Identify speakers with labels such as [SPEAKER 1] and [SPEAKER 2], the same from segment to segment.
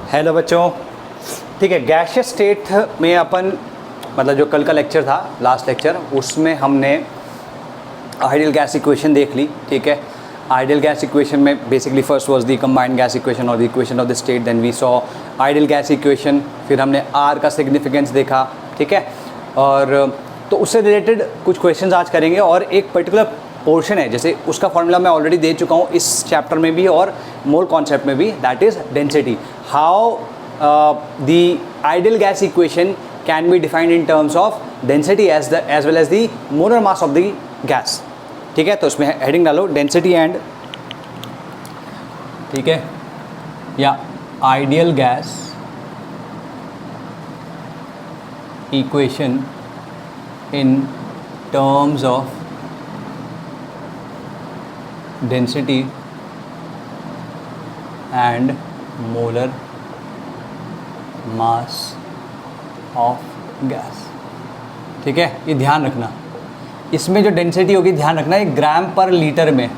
[SPEAKER 1] Hello बच्चों। ठीक है, गैसियस स्टेट में अपन मतलब जो कल का लेक्चर था, लास्ट लेक्चर, उसमें हमने आइडियल गैस इक्वेशन देख ली। ठीक है, आइडियल गैस इक्वेशन में basically first was the combined gas equation और the equation of the state, then we saw ideal gas equation, फिर हमने आर का सिग्निफिकेंस देखा। ठीक है, और तो उससे रिलेटेड कुछ क्वेश्चंस आज करेंगे और एक पर्टिकुलर पोर्शन है, जैसे उसका फॉर्मूला मैं ऑलरेडी दे चुका हूँ इस चैप्टर में भी और मोल कॉन्सेप्ट में भी, that is density. How the ideal gas equation can be defined in terms of density as well as the molar mass of the gas. ठीक है, तो उसमें हेडिंग डालो डेंसिटी एंड, ठीक है, या ideal gas equation in terms of density and molar mass of gas. ठीक है, ये ध्यान रखना, इसमें जो डेंसिटी होगी ध्यान रखना, ये ग्राम पर लीटर में।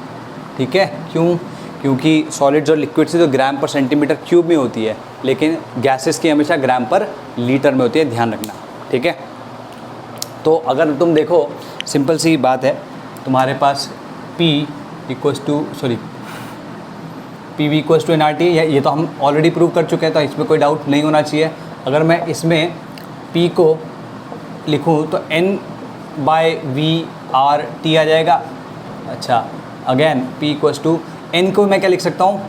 [SPEAKER 1] ठीक है, क्यों? क्योंकि सॉलिड्स और लिक्विड्स तो ग्राम पर सेंटीमीटर क्यूब में होती है, लेकिन गैसेस की हमेशा ग्राम पर लीटर में होती है, ध्यान रखना। ठीक है, तो अगर तुम देखो, सिंपल सी बात है, तुम्हारे पास P equals to P V equals to NRT, ये तो हम ऑलरेडी प्रूव कर चुके हैं, तो इसमें कोई डाउट नहीं होना चाहिए। अगर मैं इसमें P को लिखूँ तो N/V/RT आ जाएगा। अच्छा, again P equals to N को मैं क्या लिख सकता हूँ,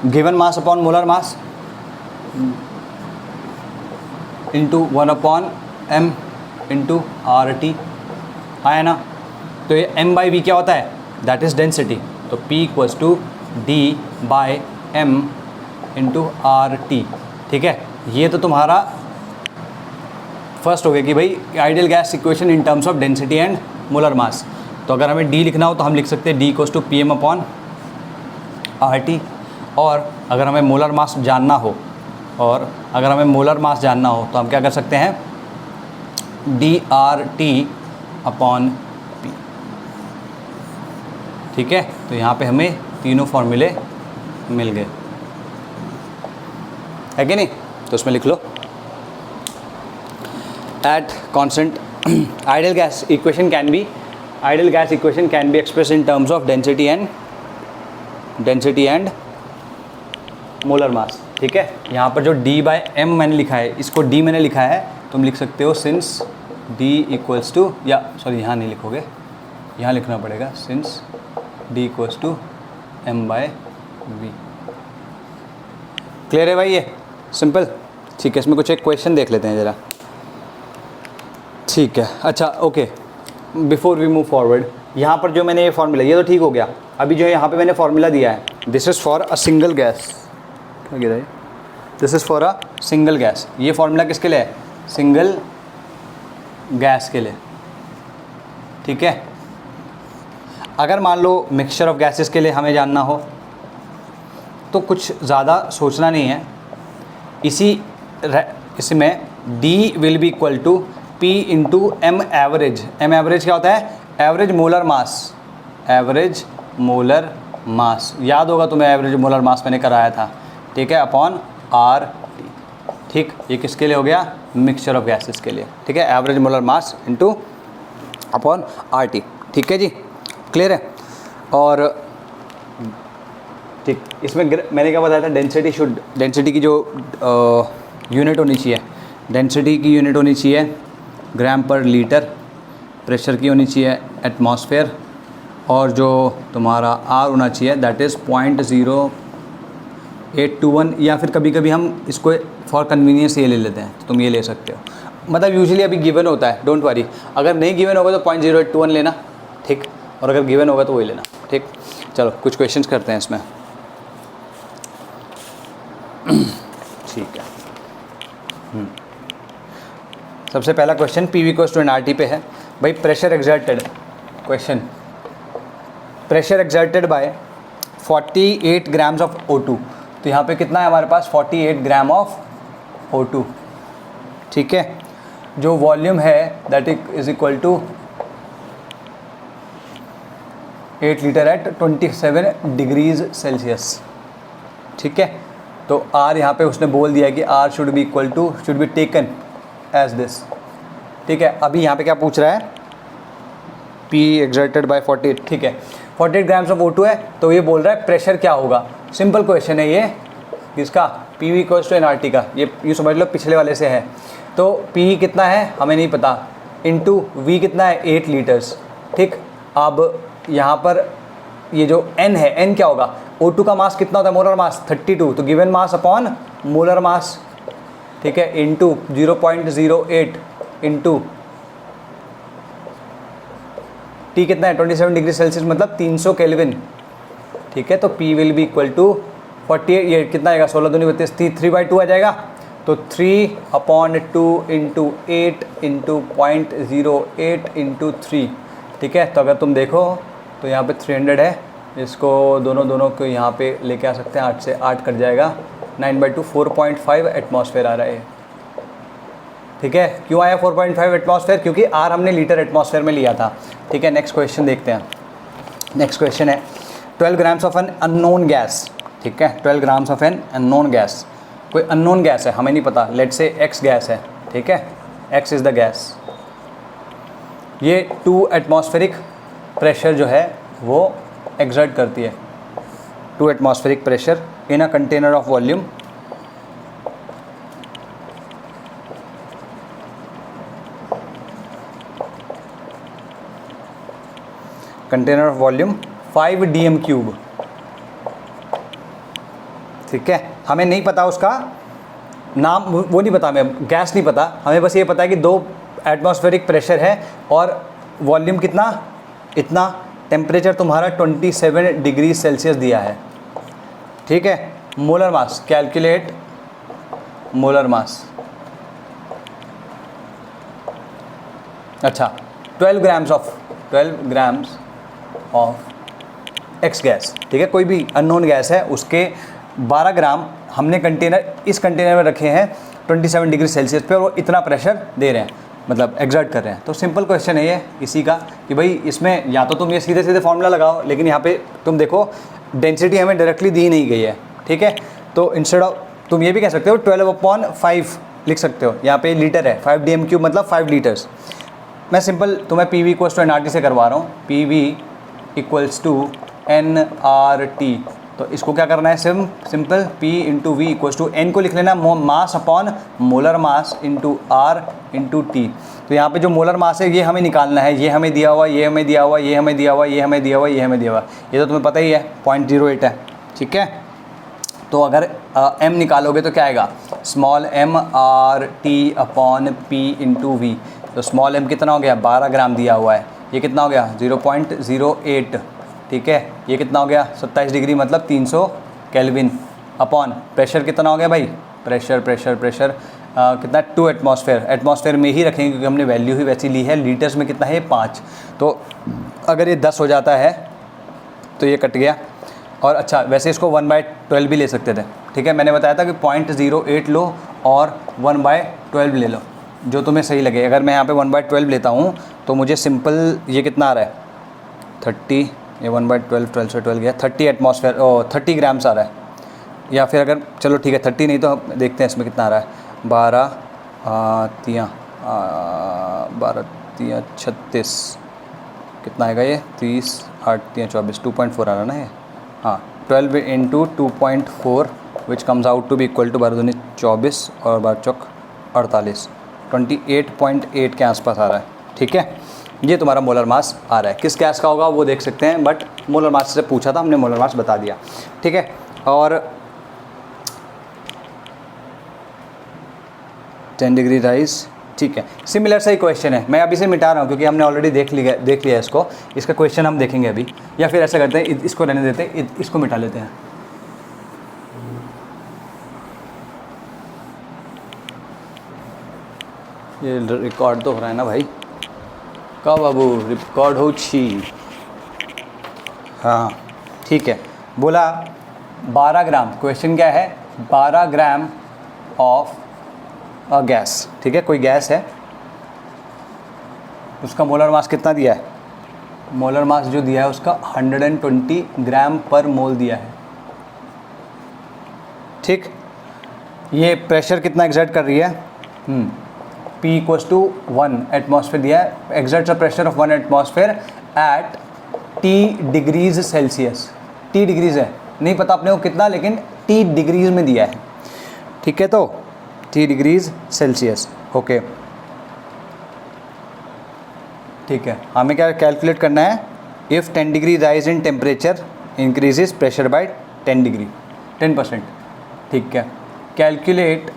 [SPEAKER 1] given mass upon molar mass into 1/m into RT आया ना। तो ये M/V क्या होता है, दैट इज़ डेंसिटी। तो P equals to D/m into RT। ठीक है, ये तो तुम्हारा फर्स्ट हो गया कि भाई ideal gas equation in terms of density and molar मास। तो अगर हमें D लिखना हो तो हम लिख सकते हैं D equals to PM upon RT। और अगर हमें मोलर मास जानना हो तो हम क्या कर सकते हैं, DRT अपॉन P। ठीक है, तो यहाँ पे हमें तीनों फॉर्मूले मिल गए, है कि नहीं? तो उसमें लिख लो, at constant ideal gas equation can be express in terms of density and molar mass. ठीक है, यहाँ पर जो D/m मैंने लिखा है, इसको D मैंने लिखा है, तुम लिख सकते हो सिंस D इक्वल्स टू, या सॉरी यहाँ नहीं लिखोगे, यहाँ लिखना पड़ेगा, since D equals to M/V। Clear है भाई? ये सिंपल। ठीक है, इसमें कुछ एक क्वेश्चन देख लेते हैं ज़रा। ठीक है, अच्छा okay, before we move forward, यहाँ पर जो मैंने ये फॉर्मूला, ये तो ठीक हो गया। अभी जो है यहाँ पे मैंने फॉर्मूला दिया है, this is for a single gas, this is for a single gas. ये फॉर्मूला किसके लिए है? सिंगल गैस के लिए। ठीक है, अगर मान लो मिक्सचर ऑफ गैसेस के लिए हमें जानना हो तो कुछ ज़्यादा सोचना नहीं है, इसमें D will be equal to P into M average. M average क्या होता है? एवरेज मोलर मास, याद होगा तुम्हें, एवरेज मोलर मास मैंने कराया था। ठीक है, अपॉन RT। ठीक, ये किसके लिए हो गया? मिक्सचर ऑफ गैसेस के लिए। ठीक है, average molar mass into upon RT। ठीक है जी, क्लियर है? और ठीक, इसमें मैंने क्या बताया था, डेंसिटी की जो यूनिट होनी चाहिए, डेंसिटी की यूनिट होनी चाहिए ग्राम पर लीटर, प्रेशर की होनी चाहिए एटमॉस्फेयर, और जो तुम्हारा R होना चाहिए दैट इज़ 0.0821, या फिर कभी कभी हम इसको फॉर कन्वीनियंस ये ले लेते हैं, तो तुम ये ले सकते हो। मतलब यूजुअली अभी गिवन होता है, डोंट वरी, अगर नहीं गिवन होगा तो 0.0821 लेना। ठीक, और अगर गिवन होगा तो वही लेना। ठीक, चलो कुछ क्वेश्चंस करते हैं इसमें। ठीक है, सबसे पहला question PV equals to NRT पे है। भाई pressure exerted, question, pressure exerted by 48 grams of O2। तो यहाँ पे कितना है हमारे पास? 48 ग्राम ऑफ O2। ठीक है, जो वॉल्यूम है that is equal to 8 litre at 27 degrees Celsius. ठीक है, तो आर यहाँ पे उसने बोल दिया कि R should be taken as this, ठीक है। अभी यहाँ पे क्या पूछ रहा है, पी एक्सर्टेड बाय 48, ठीक है, 48 ग्राम्स ऑफ O2 है, तो ये बोल रहा है प्रेशर क्या होगा। सिंपल क्वेश्चन है ये, किसका, P V equals to NRT का, ये यूँ समझ लो पिछले वाले से है। तो पी कितना है हमें नहीं पता, इंटू वी कितना है 8 लीटर्स, ठीक। अब यहाँ पर ये जो एन है, एन क्या होगा, O2 का मास कितना होता है, मोलर मास 32, तो given mass upon molar mass, ठीक है, इंटू 0.08 इंटू टी कितना है 27 डिग्री सेल्सियस मतलब 300 केल्विन, ठीक है। तो P will be equal to 48, ये कितना आएगा 16 दूनी 32, 3/2 आ जाएगा। तो 3/2 इंटू 8 इंटू 0.08 इंटू 3, ठीक है। तो अगर तुम देखो तो यहाँ पे 300 है, इसको दोनों को यहाँ पे लेके आ सकते हैं, 8 से 8 कट जाएगा, 9/2 4.5 एटमॉस्फेयर आ रहा है, ठीक है। क्यों आया 4.5 एटमॉस्फेयर, क्योंकि आर हमने लीटर एटमॉस्फेयर में लिया था, ठीक है। नेक्स्ट क्वेश्चन देखते हैं। नेक्स्ट क्वेश्चन है 12 grams of an unknown gas, ठीक है, 12 grams of an unknown gas, कोई अननोन गैस है हमें नहीं पता, लेट्स से एक्स गैस है, ठीक है, एक्स इज़ द गैस। ये 2 एटमॉस्फेरिक प्रेशर जो है वो एक्सर्ट करती है, 2 atmospheric pressure in a container of volume container of volume 5 dm³, ठीक है। हमें नहीं पता उसका नाम, वो नहीं पता हमें, गैस नहीं पता हमें, बस ये पता है कि 2 एटमॉस्फेरिक प्रेशर है और वॉल्यूम कितना, इतना, टेम्परेचर तुम्हारा 27 डिग्री सेल्सियस दिया है, ठीक है। Molar mass, calculate molar mass, अच्छा 12 ग्राम्स ऑफ एक्स गैस, ठीक है, कोई भी अननोन गैस है, उसके 12 ग्राम हमने इस कंटेनर में रखे हैं 27 डिग्री सेल्सियस पे, और वो इतना प्रेशर दे रहे हैं, मतलब एग्जर्ट कर रहे हैं। तो सिंपल क्वेश्चन है ये इसी का कि भाई इसमें या तो तुम ये सीधे सीधे फॉर्मूला लगाओ, लेकिन यहाँ पे तुम देखो डेंसिटी हमें डायरेक्टली दी नहीं गई है, ठीक है। तो इंस्टेड ऑफ तुम ये भी कह सकते हो 12/5 लिख सकते हो, यहाँ पे लीटर है, 5 dm³ मतलब 5 लीटर्स। मैं सिंपल तुम्हें P V equals to N R T से करवा रहा हूँ, P V equals to N R T. तो इसको क्या करना है, simple P into V equals to N को लिख लेना mass upon molar mass into R into T. तो यहाँ पे जो मोलर मास है ये हमें निकालना है, ये हमें दिया हुआ, ये हमें दिया हुआ, ये हमें दिया हुआ, ये हमें दिया हुआ, ये हमें दिया हुआ, ये तो तुम्हें पता ही है 0.08 है, ठीक है। तो अगर m निकालोगे तो क्या आएगा, small m R T upon P into V. तो स्मॉल m कितना हो गया, 12 ग्राम दिया हुआ है, ये कितना हो गया 0.08, ठीक है। ये कितना हो गया 27 डिग्री मतलब 300 केल्विन, अपॉन प्रेशर कितना हो गया भाई, प्रेशर कितना 2 एटमॉस्फेयर में ही रखेंगे क्योंकि हमने वैल्यू ही वैसी ली है। लीटर्स में कितना है 5, तो अगर ये 10 हो जाता है तो ये कट गया। और अच्छा वैसे इसको 1/12 भी ले सकते थे, ठीक है। मैंने बताया था कि 0.08 लो और 1/12 ले लो, जो तुम्हें सही लगे। अगर मैं यहाँ पे 1/12 लेता हूँ तो मुझे सिंपल ये कितना आ रहा है 30, ये 1/12, 12 से 12 गया 30 ग्राम्स आ रहा है। या फिर अगर चलो ठीक है 30 नहीं तो हम देखते हैं इसमें कितना आ रहा है, 12 तियाँ 36, कितना आएगा ये 30 8 तियाँ 24, 2.4 आ रहा है ना ये, हाँ 12 इंटू 2.4 which comes out to be equal to 12 दूनी 24 और 12 चौक 48, 28.8 के आसपास आ रहा है, ठीक है। ये तुम्हारा मोलर मास आ रहा है। किस गैस का होगा वो देख सकते हैं, बट मोलर मास से पूछा था हमने, मोलर मास बता दिया, ठीक है। और 10 डिग्री राइज, ठीक है। सिमिलर सा ही क्वेश्चन है, मैं अभी से मिटा रहा हूँ क्योंकि हमने ऑलरेडी देख लिया इसको। इसका क्वेश्चन हम देखेंगे अभी, या फिर ऐसा करते हैं इसको रहने देते हैं, इसको मिटा लेते हैं। ये रिकॉर्ड तो हो रहा है ना भाई, का बाबू रिकॉर्ड हो छी, हाँ ठीक है। बोला 12 ग्राम, क्वेश्चन क्या है 12 ग्राम ऑफ अ गैस, ठीक है, कोई गैस है, उसका मोलर मास कितना दिया है, मोलर मास जो दिया है उसका 120 ग्राम पर मोल दिया है, ठीक, ये प्रेशर कितना एग्जर्ट कर रही है, P इक्वल्स टू 1 एटमॉस्फेयर दिया है, exerts a pressure of 1 atmosphere at T degrees Celsius. T degrees है, नहीं पता अपने को कितना, लेकिन T डिग्रीज में दिया है, ठीक है। तो T डिग्रीज सेल्सियस, ओके, ठीक है। हमें क्या कैलकुलेट करना है, if 10 degree rise in temperature increases pressure by 10 degree 10%, ठीक है। कैलकुलेट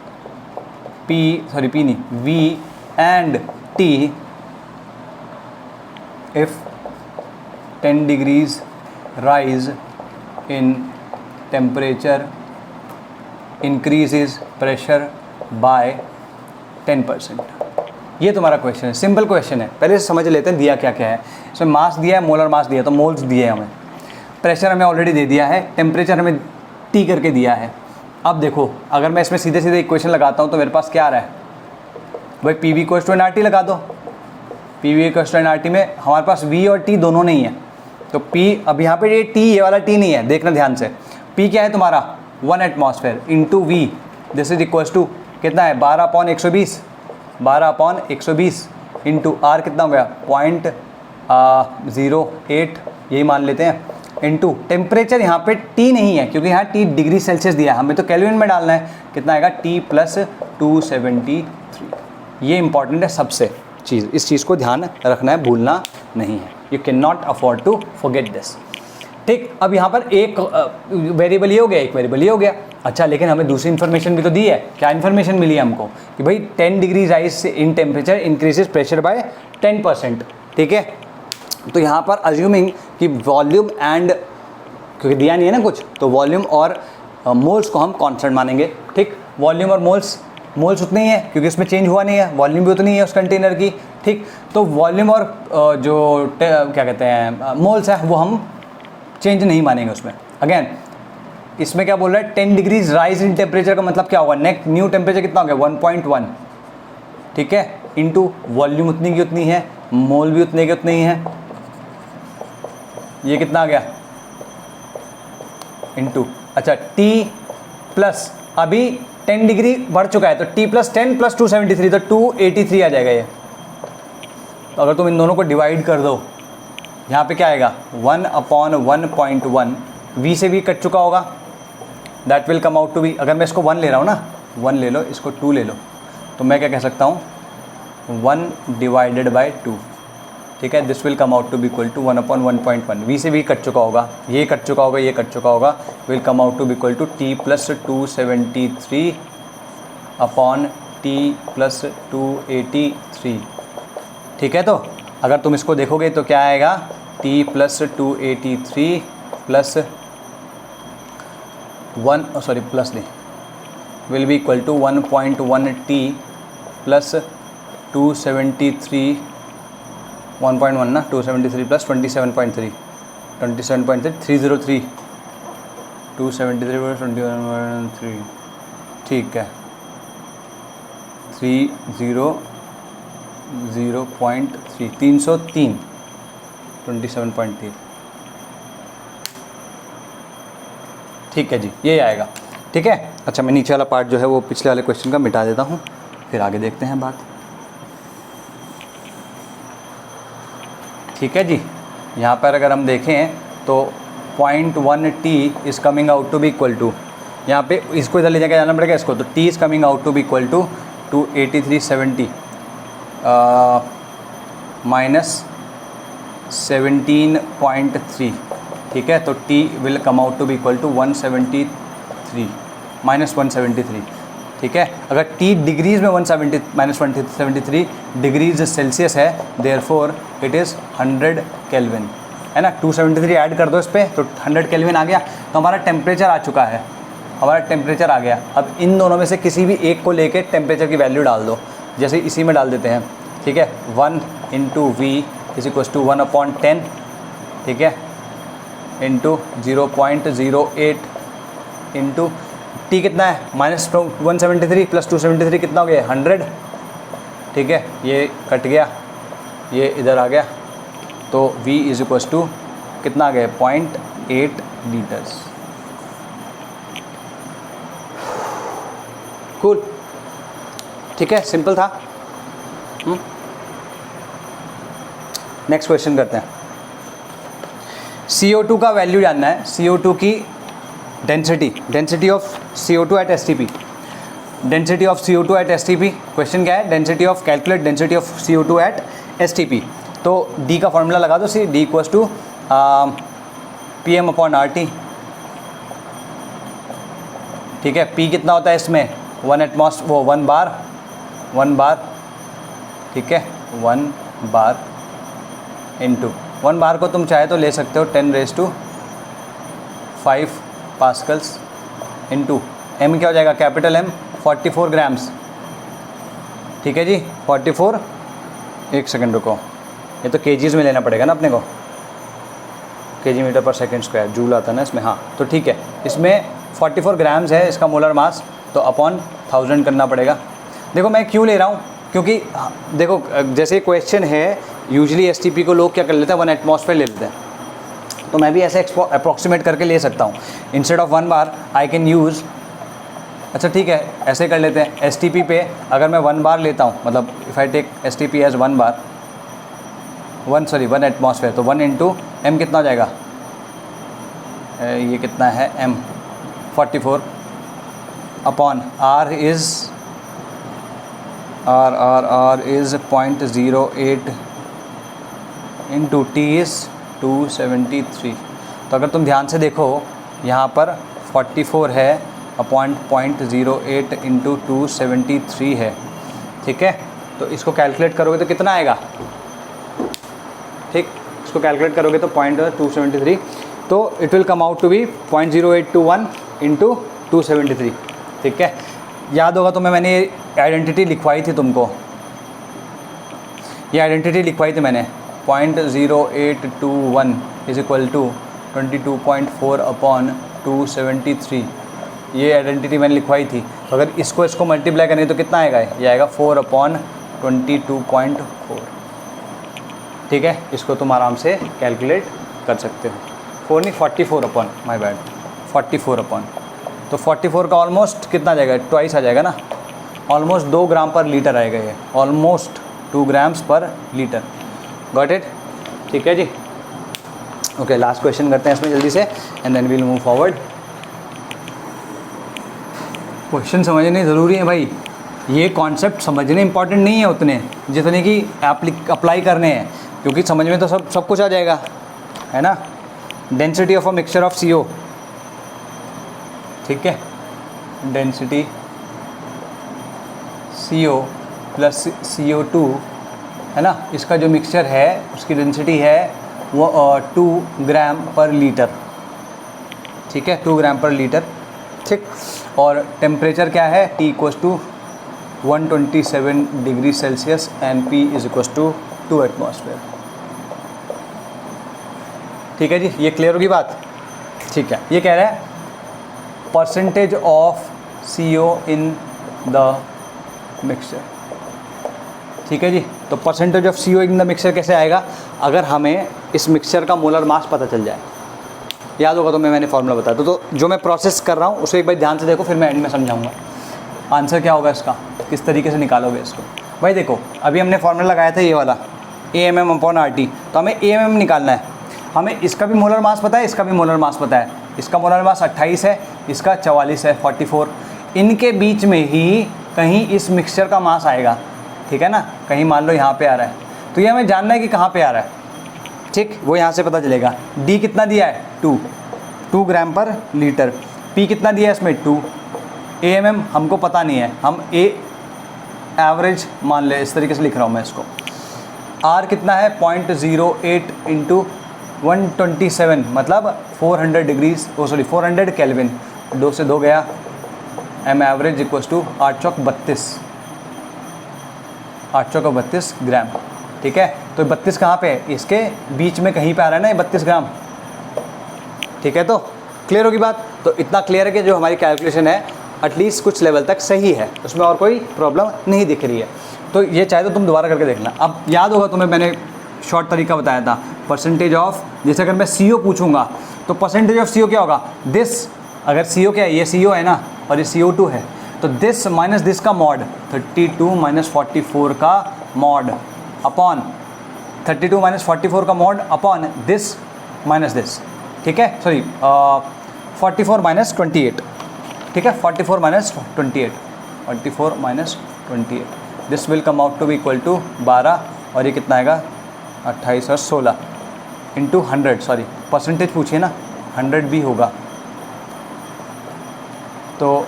[SPEAKER 1] P नहीं V and T if 10 degrees rise in temperature increases pressure by 10%। ये तुम्हारा क्वेश्चन है, सिंपल क्वेश्चन है। पहले से समझ लेते हैं दिया क्या क्या है। इसमें मास दिया है, मोलर मास दिया है, तो मोल्स दिए हैं हमें, प्रेशर हमें ऑलरेडी दे दिया है, टेम्परेचर हमें T करके दिया है। अब देखो, अगर मैं इसमें सीधे सीधे इक्वेशन लगाता हूँ तो मेरे पास क्या आ रहा है भाई, PV इक्वल्स टू NRT लगा दो। PV इक्वल्स टू NRT में हमारे पास V और T दोनों नहीं है, तो P, अब यहाँ पे ये T, ये वाला T नहीं है, देखना ध्यान से। P क्या है तुम्हारा 1 atmosphere into V, this is equals to कितना है 12/120, 12/120 इंटू R कितना हो गया 0.08, यही मान लेते हैं, इंटू टेम्परेचर यहाँ पे T नहीं है क्योंकि यहाँ T डिग्री सेल्सियस दिया है, हमें तो केल्विन में डालना है, कितना आएगा T प्लस 273। ये इंपॉर्टेंट है सबसे चीज़, इस चीज़ को ध्यान रखना है, भूलना नहीं है। You can not afford to forget this, ठीक। अब यहाँ पर एक वेरिएबल ये हो गया, एक वेरिएबल ये हो गया। अच्छा, लेकिन हमें दूसरी इन्फॉर्मेशन भी तो दी है। क्या इन्फॉर्मेशन मिली है हमको कि भाई 10 degree rise in temperature increases pressure by 10%, ठीक है। तो यहाँ पर अज्यूमिंग कि वॉल्यूम एंड, क्योंकि दिया नहीं है ना कुछ, तो वॉल्यूम और मोल्स को हम कांस्टेंट मानेंगे, ठीक। वॉल्यूम और मोल्स उतने ही है क्योंकि इसमें चेंज हुआ नहीं है, वॉल्यूम भी उतनी ही है उस कंटेनर की, ठीक। तो वॉल्यूम और जो क्या कहते हैं मोल्स है वो हम चेंज नहीं मानेंगे उसमें। अगेन इसमें क्या बोल रहा है, 10 डिग्रीज राइज इन टेम्परेचर का मतलब क्या होगा, नेक्स्ट न्यू टेम्परेचर कितना हो गया 1.1, ठीक है, इंटू वॉल्यूम उतनी की उतनी है, मोल भी उतने के उतने ही है, ये कितना आ गया इंटू, अच्छा T प्लस, अभी 10 डिग्री बढ़ चुका है तो T प्लस 10 प्लस 273, तो 283 आ जाएगा ये। तो अगर तुम इन दोनों को डिवाइड कर दो, यहाँ पे क्या आएगा 1/1.1, V से V कट चुका होगा, that will come out to be, अगर मैं इसको 1 ले रहा हूँ ना, 1 ले लो, इसको 2 ले लो, तो मैं क्या कह सकता हूँ 1 डिवाइडेड बाई 2, ठीक है। This will come out to be equal to 1/1.1, V से V कट चुका होगा, ये कट चुका होगा, ये कट चुका होगा, will come out to be equal to T plus 273 upon T plus 283, ठीक है। तो अगर तुम इसको देखोगे तो क्या आएगा T plus 283 plus 1, sorry plus नहीं, will be equal to 1.1 T plus 273, 1.1 ना, 273 प्लस 27.3, 303, 273 प्लस 21.3, ठीक है, 303, 303, 27.3, ठीक है जी, ये आएगा, ठीक है। अच्छा, मैं नीचे वाला पार्ट जो है वो पिछले वाले क्वेश्चन का मिटा देता हूँ, फिर आगे देखते हैं बात, ठीक है जी। यहाँ पर अगर हम देखें तो 0.1 T is coming out to be equal to, यहाँ पे इसको इधर ले जाकर जाना पड़ेगा इसको, तो T is coming out to be equal to 283.70 minus 17.3, ठीक है। तो T will come out to be equal to 173 minus 173, ठीक है। अगर T डिग्रीज़ में 170 माइनस 173 डिग्रीज सेल्सियस है, देयरफॉर इट इज़ 100 केल्विन, है ना। 273 ऐड कर दो इस पर तो 100 केल्विन आ गया, तो हमारा टेम्परेचर आ चुका है, हमारा टेम्परेचर आ गया। अब इन दोनों में से किसी भी एक को लेके टेम्परेचर की वैल्यू डाल दो, जैसे इसी में डाल देते हैं, ठीक है। 1 इंटू वी इज इक्वल टू 1/10, ठीक है, इंटू 0.08 इंटू T कितना है माइनस 173 प्लस 273 कितना हो गया 100, ठीक है। ये कट गया, ये इधर आ गया, तो V इज इक्वल टू कितना आ गया 0.8 लीटर्स। कूल, ठीक है, सिंपल था। नेक्स्ट क्वेश्चन करते हैं। CO2 का वैल्यू जानना है, CO2 की density of CO2 at STP, density of CO2 at STP। Question क्या है, density of, calculate density of CO2 at STP। तो D का फॉर्मूला लगा दो, D इक्वल्स टू PM/RT, ठीक है। P कितना होता है इसमें, 1 बार, ठीक है, 1 बार इंटू 1 बार को तुम चाहे तो ले सकते हो 10⁵ पास्कल्स इंटू M क्या हो जाएगा, कैपिटल M 44 ग्राम्स, ठीक है जी, 44, एक सेकंड रुको, ये तो केजीज़ में लेना पड़ेगा ना अपने को, kg मीटर पर सेकंड स्क्वायर, जूल आता है ना इसमें, हाँ तो ठीक है, इसमें 44 ग्राम्स है इसका मोलर मास, तो अपॉन 1000 करना पड़ेगा। देखो मैं क्यों ले रहा हूँ, क्योंकि देखो जैसे क्वेश्चन है यूजली STP को लोग क्या कर लेते हैं, 1 एटमॉस्फेयर ले लेते हैं, तो मैं भी ऐसे अप्रॉक्सीमेट करके ले सकता हूँ। Instead of 1 bar I can use, अच्छा ठीक है ऐसे कर लेते हैं, STP पे अगर मैं 1 बार लेता हूँ, मतलब if I take STP as 1 bar, 1 atmosphere, तो 1 इंटू M कितना हो जाएगा, ये कितना है M 44 upon R is 0.08 into T is 273। तो अगर तुम ध्यान से देखो यहाँ पर 44 है अपॉन 0.08 इंटू 273 है, ठीक है। तो इसको कैलकुलेट करोगे तो कितना आएगा, ठीक, इसको कैलकुलेट करोगे तो 0.273, तो it will come out to be 0.0821 into 273, ठीक है। याद होगा तो मैंने आइडेंटिटी लिखवाई थी तुमको, ये आइडेंटिटी लिखवाई थी मैंने, 0.0821 इज इक्वल टू 22.4 अपॉन 273, ये आइडेंटिटी मैंने लिखवाई थी। तो अगर इसको मल्टीप्लाई करें तो कितना आएगा, ये आएगा 4 अपॉन 22.4, ठीक है। इसको तुम आराम से कैलकुलेट कर सकते हो, 4 नहीं 44 अपॉन, माय बैड, 44 अपॉन, तो 44 का ऑलमोस्ट कितना आ जाएगा, ट्वाइस आ जाएगा ना, ऑलमोस्ट 2 ग्राम पर लीटर आएगा ये, ऑलमोस्ट 2 ग्राम्स पर लीटर, गॉट इट, ठीक है जी। ओके लास्ट क्वेश्चन करते हैं इसमें जल्दी से, and then we'll move forward. Question समझने ज़रूरी है भाई, ये कॉन्सेप्ट समझने इंपॉर्टेंट नहीं है उतने जितने कि अप्लाई करने हैं, क्योंकि समझ में तो सब कुछ आ जाएगा, है ना। Density of a mixture of CO, ठीक है, डेंसिटी CO प्लस CO2, है ना, इसका जो मिक्सचर है उसकी डेंसिटी है वो 2 ग्राम पर लीटर, ठीक है, 2 ग्राम पर लीटर, ठीक। और टेम्परेचर क्या है, T equals to 127 degree Celsius and P is equals to 2 atmosphere, ठीक है जी। ये क्लियर होगी बात, ठीक है। ये कह रहा है percentage of CO in the mixture, ठीक है जी। तो percentage of CO in the mixture कैसे आएगा, अगर हमें इस मिक्सचर का मोलर मास पता चल जाए। याद होगा तो मैंने फॉर्मूला बताया, तो जो मैं प्रोसेस कर रहा हूँ उसे एक बार ध्यान से देखो, फिर मैं एंड में समझाऊंगा आंसर क्या होगा इसका, किस तरीके से निकालोगे इसको। भाई देखो अभी हमने फॉर्मूला लगाया था ये वाला AMM/RT, तो हमें AMM निकालना है, हमें इसका भी मोलर मास पता है, इसका भी मोलर मास पता है, इसका मोलर मास 28 है, इसका 44 है, 44, इनके बीच में ही कहीं इस मिक्सचर का मास आएगा, ठीक है ना, कहीं मान लो यहाँ पे आ रहा है, तो ये हमें जानना है कि कहाँ पे आ रहा है, ठीक, वो यहाँ से पता चलेगा। D कितना दिया है, 2 ग्राम पर लीटर, P कितना दिया है इसमें 2, AMM हमको पता नहीं है, हम एवरेज मान ले, इस तरीके से लिख रहा हूँ मैं इसको। R कितना है 0.08 इंटू 127, मतलब 400 डिग्रीज, 400 केल्विन, 2 से 2 गया, M एवरेज इक्वल्स टू 8 चौक 32 ग्राम, ठीक है। तो 32 कहाँ पे है, इसके बीच में कहीं पे आ रहा है ना ये 32 ग्राम, ठीक है। तो क्लियर होगी बात, तो इतना क्लियर है कि जो हमारी कैलकुलेशन है एटलीस्ट कुछ लेवल तक सही है, उसमें और कोई प्रॉब्लम नहीं दिख रही है। तो ये चाहे तो तुम दोबारा करके देखना। अब याद होगा तुम्हें मैंने शॉर्ट तरीका बताया था, परसेंटेज ऑफ, जैसे अगर मैं CO पूछूंगा तो परसेंटेज ऑफ CO क्या होगा, दिस, अगर CO क्या है, ये CO है ना और ये CO2 है, तो दिस माइनस दिस का मॉड 32 माइनस 44 का मॉड अपॉन 32 माइनस 44 का mod upon this minus this, ठीक है, सॉरी 44 माइनस 28, ठीक है, 44 minus 28, 44 minus 28, this will come out to be equal to 12 और ये कितना आएगा 28 और 16 इंटू 100, सॉरी परसेंटेज पूछिए ना, 100 भी होगा तो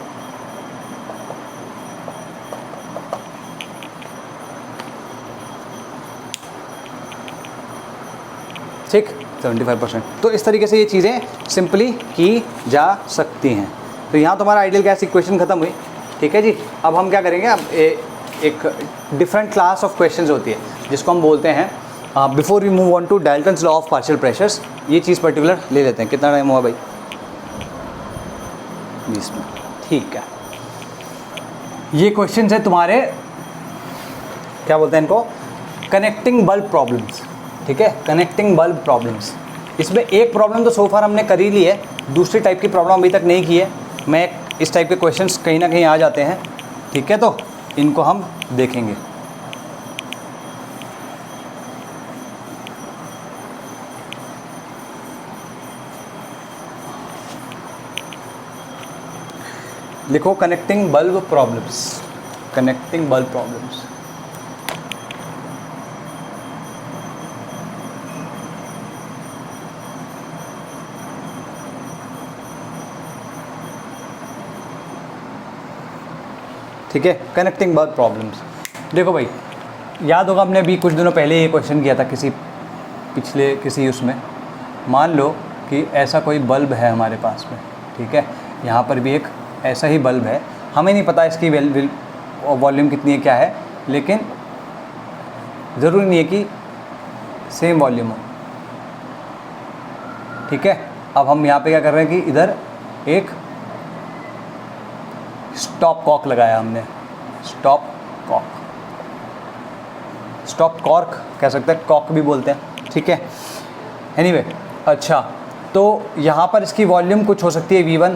[SPEAKER 1] ठीक 75%। तो इस तरीके से ये चीज़ें सिंपली की जा सकती हैं। तो यहाँ तुम्हारा आइडियल गैस इक्वेशन ख़त्म हुई, ठीक है जी। अब हम क्या करेंगे, अब एक डिफरेंट क्लास ऑफ क्वेश्चंस होती है जिसको हम बोलते हैं before we move on to Dalton's law of partial pressures, ये चीज़ पर्टिकुलर ले लेते हैं। कितना टाइम हुआ भाई? 20 मिनट, ठीक है। ये क्वेश्चंस है तुम्हारे, क्या बोलते हैं इनको, कनेक्टिंग बल्ब प्रॉब्लम्स, ठीक है, कनेक्टिंग बल्ब प्रॉब्लम्स। इसमें एक प्रॉब्लम तो सो फार हमने कर ही ली है, दूसरी टाइप की प्रॉब्लम अभी तक नहीं की है। मैं इस टाइप के क्वेश्चंस कहीं ना कहीं आ जाते हैं, ठीक है, तो इनको हम देखेंगे। लिखो connecting bulb problems, connecting bulb problems. ठीक है, कनेक्टिंग बल्ब प्रॉब्लम्स। देखो भाई, याद होगा हमने अभी कुछ दिनों पहले ये क्वेश्चन किया था किसी उसमें। मान लो कि ऐसा कोई बल्ब है हमारे पास में, ठीक है, यहाँ पर भी एक ऐसा ही बल्ब है, हमें नहीं पता इसकी वॉल्यूम कितनी है, क्या है, लेकिन ज़रूरी नहीं है कि सेम वॉल्यूम हो, ठीक है। अब हम यहाँ पे क्या कर रहे हैं कि इधर एक स्टॉप कॉक लगाया हमने, स्टॉप कॉक, स्टॉप कॉर्क कह सकते हैं, कॉक भी बोलते हैं, ठीक है। एनीवे, अच्छा, तो यहाँ पर इसकी वॉल्यूम कुछ हो सकती है V1,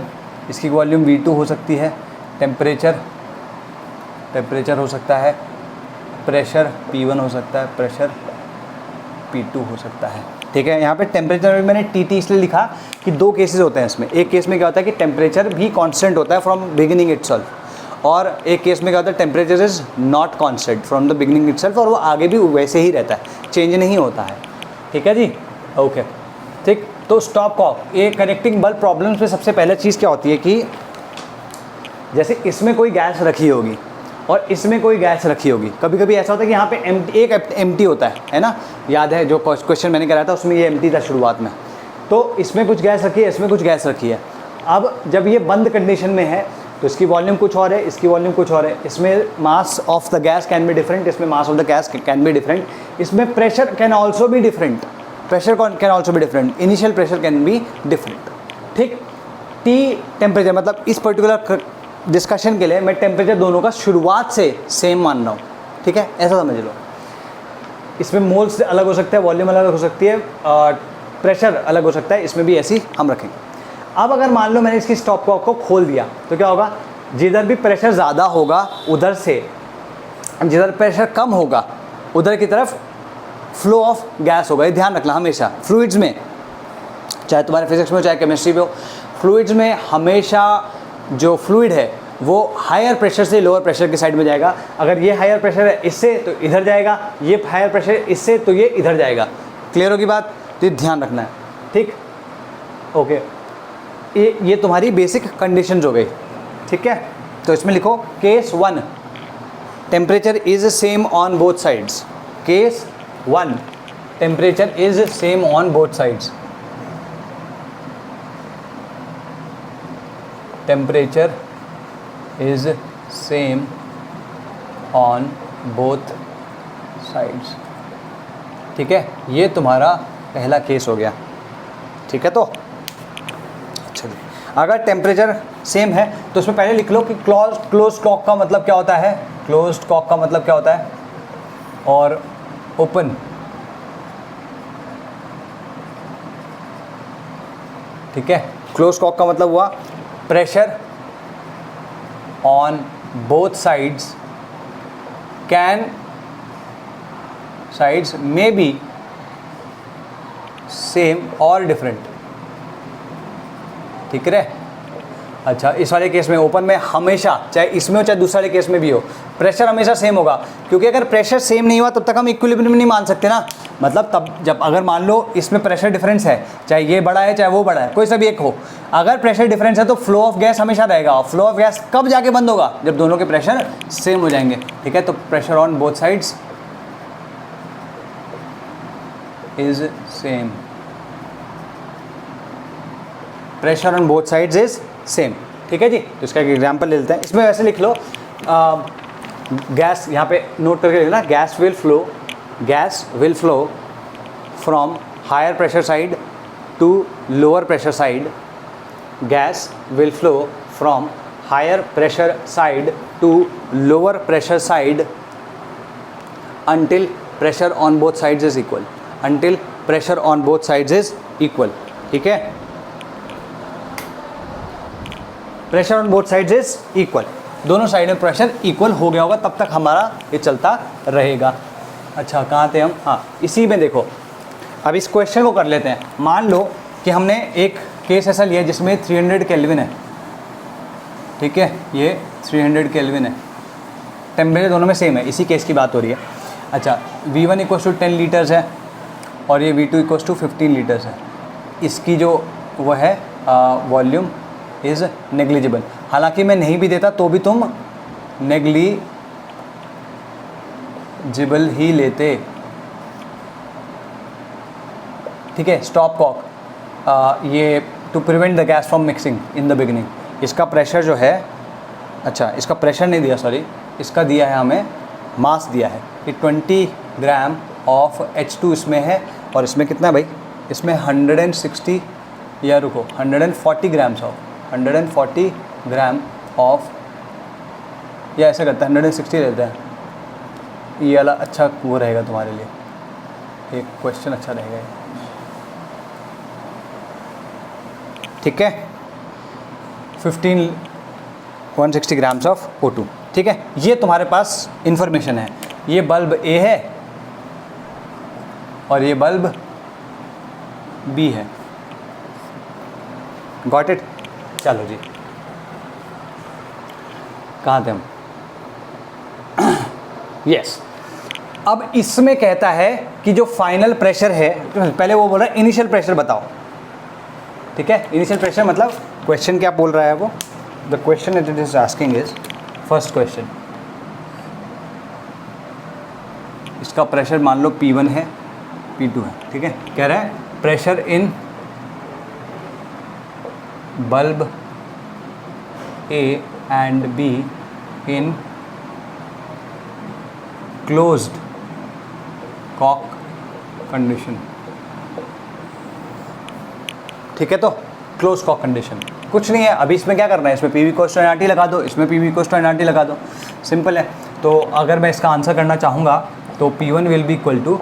[SPEAKER 1] इसकी वॉल्यूम V2 हो सकती है, टेम्परेचर हो सकता है, प्रेशर P1 हो सकता है, प्रेशर P2 हो सकता है, ठीक है। यहाँ पे टेम्परेचर में मैंने TT इसलिए लिखा कि दो केसेस होते हैं इसमें। एक केस में क्या होता है कि टेम्परेचर भी कांस्टेंट होता है फ्रॉम बिगिनिंग इटसेल्फ, और एक केस में क्या होता है temperature is not constant from the beginning itself, और वो आगे भी वैसे ही रहता है, चेंज नहीं होता है, ठीक है जी, ओके, ठीक। तो स्टॉप कॉक, ये कनेक्टिंग बल्ब प्रॉब्लम्स में सबसे पहले चीज़ क्या होती है कि जैसे इसमें कोई गैस रखी होगी और इसमें कोई गैस रखी होगी, कभी कभी ऐसा होता है कि यहाँ पे एक एम्प्टी होता है ना, याद है जो क्वेश्चन मैंने कराया था उसमें ये एम्प्टी था शुरुआत में, तो इसमें कुछ गैस रखी है, इसमें कुछ गैस रखी है। अब जब ये बंद कंडीशन में है तो इसकी वॉल्यूम कुछ और है, इसकी वॉल्यूम कुछ और है, इसमें mass of the gas can be different, इसमें mass of the gas can be different, इसमें pressure can also be different, pressure can also be different, initial pressure can be different, ठीक। T टेम्परेचर, मतलब इस particular discussion के लिए मैं temperature दोनों का शुरुआत से सेम मान रहा हूँ, ठीक है, ऐसा समझ लो। इसमें मोल्स अलग हो सकता है, वॉल्यूम अलग हो सकती है, प्रेशर अलग हो सकता है, इसमें भी ऐसी हम रखेंगे। अब अगर मान लो मैंने इसकी स्टॉप कॉक को खोल दिया तो क्या होगा, जिधर भी प्रेशर ज़्यादा होगा उधर से, जिधर प्रेशर कम होगा उधर की तरफ फ्लो ऑफ गैस होगा। ये ध्यान रखना हमेशा, फ्लूइड्स में, चाहे तुम्हारे फिजिक्स में हो चाहे केमिस्ट्री में हो, फ्लूइड्स में हमेशा जो फ्लूइड है वो हायर प्रेशर से लोअर प्रेशर की साइड में जाएगा। अगर ये हायर प्रेशर है इससे तो इधर जाएगा, ये हायर प्रेशर इससे तो ये इधर जाएगा। क्लियर होगी बात? तो ये ध्यान रखना है, ठीक, ओके। ये तुम्हारी बेसिक कंडीशंस हो गई, ठीक है। तो इसमें लिखो case 1 temperature is same on both sides, case 1 temperature is same on both sides, temperature is same on both sides, ठीक है। ये तुम्हारा पहला केस हो गया, ठीक है। तो चलिए, अगर टेम्परेचर सेम है तो उसमें पहले लिख लो कि क्लोज कॉक का मतलब क्या होता है, क्लोज्ड कॉक का मतलब क्या होता है, और ओपन, ठीक है। क्लोज कॉक का मतलब हुआ pressure on both sides may be same or different. ठीक है। अच्छा, इस वाले केस में ओपन में हमेशा, चाहे इसमें हो चाहे दूसरे वाले केस में भी हो, प्रेशर हमेशा सेम होगा, क्योंकि अगर प्रेशर सेम नहीं हुआ तब तक हम इक्विलिब्रियम नहीं मान सकते ना। मतलब तब जब अगर मान लो इसमें प्रेशर डिफरेंस है, चाहे ये बड़ा है चाहे वो बड़ा है, कोई सा भी एक हो, अगर प्रेशर डिफरेंस है तो फ्लो ऑफ गैस हमेशा रहेगा। और फ्लो ऑफ गैस कब जाके बंद होगा? जब दोनों के प्रेशर सेम हो जाएंगे। ठीक है, तो pressure on both sides is same. Pressure on both sides is same. ठीक है जी, तो इसका एक एग्जाम्पल ले लेते हैं। इसमें वैसे लिख लो, गैस यहाँ पे नोट करके लिखना, gas will flow from higher pressure side to lower pressure side. Gas will flow from higher pressure side to lower pressure side until pressure on both sides is equal. Until pressure on both sides is equal. ठीक है, pressure on both sides is equal, दोनों side में pressure equal हो गया होगा, तब तक हमारा ये चलता रहेगा। अच्छा, कहाँ थे हम? हाँ, इसी में देखो, अब इस क्वेश्चन को कर लेते हैं। मान लो कि हमने एक केस ऐसा लिया जिसमें 300 केल्विन है। ठीक है, ये 300 केल्विन है, टेम्परेचर दोनों में सेम है, इसी केस की बात हो रही है। अच्छा, V1 = 10 लीटर्स है और ये V2 = 15 लीटर्स है। इसकी जो वो है वॉल्यूम इज़ नेग्लिजिबल। हालांकि मैं नहीं भी देता तो भी तुम नेग्लिजिबल ही लेते। ठीक है, स्टॉप कॉक, ये to prevent the gas from mixing in the beginning. इसका प्रेशर जो है, अच्छा इसका प्रेशर नहीं दिया, सॉरी, इसका दिया है हमें मास दिया है कि 20 ग्राम ऑफ H2 इसमें है, और इसमें कितना है भाई? इसमें 160 या रुको 140 ग्राम्स ऑफ 140 ग्राम ऑफ, या ऐसा करते हैं 160 रहता है। ये वाला अच्छा वो रहेगा तुम्हारे लिए, एक क्वेश्चन अच्छा रहेगा ये। ठीक है, 160 ग्राम्स ऑफ O2। ठीक है, ये तुम्हारे पास इंफॉर्मेशन है। ये बल्ब A है और ये बल्ब B है। Got it? चलो जी, कहाँ थे हम? यस, अब इसमें कहता है कि जो फाइनल प्रेशर है, पहले वो बोल रहा है इनिशियल प्रेशर बताओ। ठीक है, इनिशियल प्रेशर मतलब क्वेश्चन क्या बोल रहा है वो? The question it is asking is, first question, इसका प्रेशर मान लो P1 है, P2 है। ठीक है, कह रहा है pressure in bulb A and B in closed cock condition। ठीक है, तो क्लोज कॉक कंडीशन कुछ नहीं है। अभी इसमें क्या करना है? इसमें PV = nRT लगा दो, इसमें PV = nRT लगा दो, सिंपल है। तो अगर मैं इसका आंसर करना चाहूँगा तो P1 will be equal to,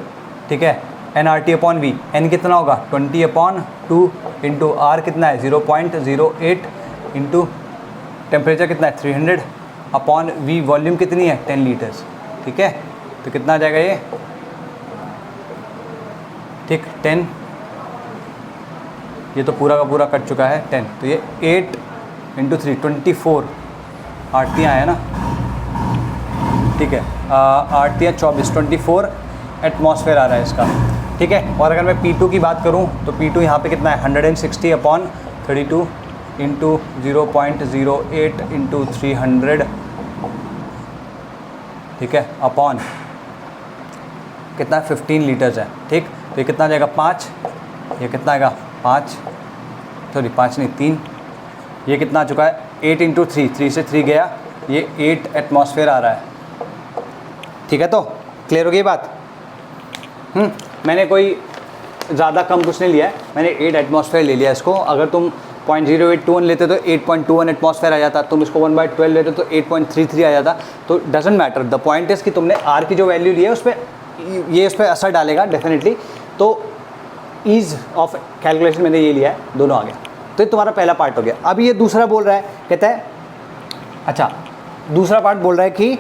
[SPEAKER 1] ठीक है, nRT/V। n कितना होगा? 20/2 इंटू R कितना है? 0.08 इंटू टेम्परेचर कितना है? 300/V। वॉल्यूम कितनी है? 10 लीटर्स। ठीक है, तो कितना आ जाएगा ये? ठीक, 10, ये तो पूरा का पूरा कट चुका है 10, तो ये 8 इंटू 3 24 आठतियाँ है ना। ठीक है, आठतियाँ 24, 24 एटमॉस्फेयर आ रहा है इसका। ठीक है, और अगर मैं P2 की बात करूं तो P2 यहाँ पे कितना है? 160/32 इंटू 0.08 इंटू 300। ठीक है, अपॉन कितना? 15 लीटर्स है। ठीक, तो ये कितना आ जाएगा? 5। ये कितना आएगा? 5 नहीं 3। ये कितना आ चुका है? 8 इंटू 3 से 3 गया, ये 8 एटमॉस्फेयर आ रहा है। ठीक है, तो क्लियर हो गई बात? मैंने कोई ज़्यादा कम कुछ नहीं लिया है, मैंने 8 एटमॉस्फेयर ले लिया इसको। अगर तुम 0.0821 लेते तो 8.21 एटमॉस्फेयर आ जाता, तुम इसको 1/12 लेते तो 8.33 आ जाता। तो doesn't matter, the point is कि तुमने आर की जो वैल्यू ली है उस पर ये उस पर असर डालेगा डेफिनेटली। तो ईज़ ऑफ कैलकुलेशन मैंने ये लिया है, दोनों आ गया। तो ये तुम्हारा पहला पार्ट हो गया। अब ये दूसरा बोल रहा है, कहता है अच्छा दूसरा पार्ट बोल रहा है कि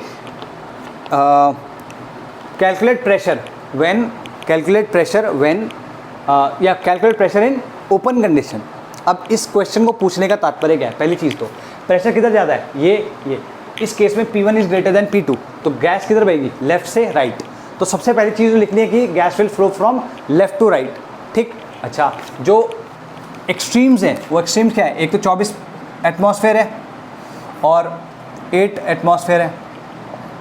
[SPEAKER 1] कैलकुलेट प्रेशर व्हेन या calculate pressure in open condition. अब इस क्वेश्चन को पूछने का तात्पर्य क्या है? पहली चीज़ तो प्रेशर किधर ज़्यादा है, ये इस केस में P1 is greater than P2, तो गैस किधर बहेगी, लेफ्ट से राइट। तो सबसे पहली चीज़ लिखनी है कि gas will flow from left to right, ठीक। अच्छा, जो एक्सट्रीम्स हैं वो एक्सट्रीम्स क्या है, एक तो 24 एटमॉस्फेयर है और 8 एटमॉस्फेयर है,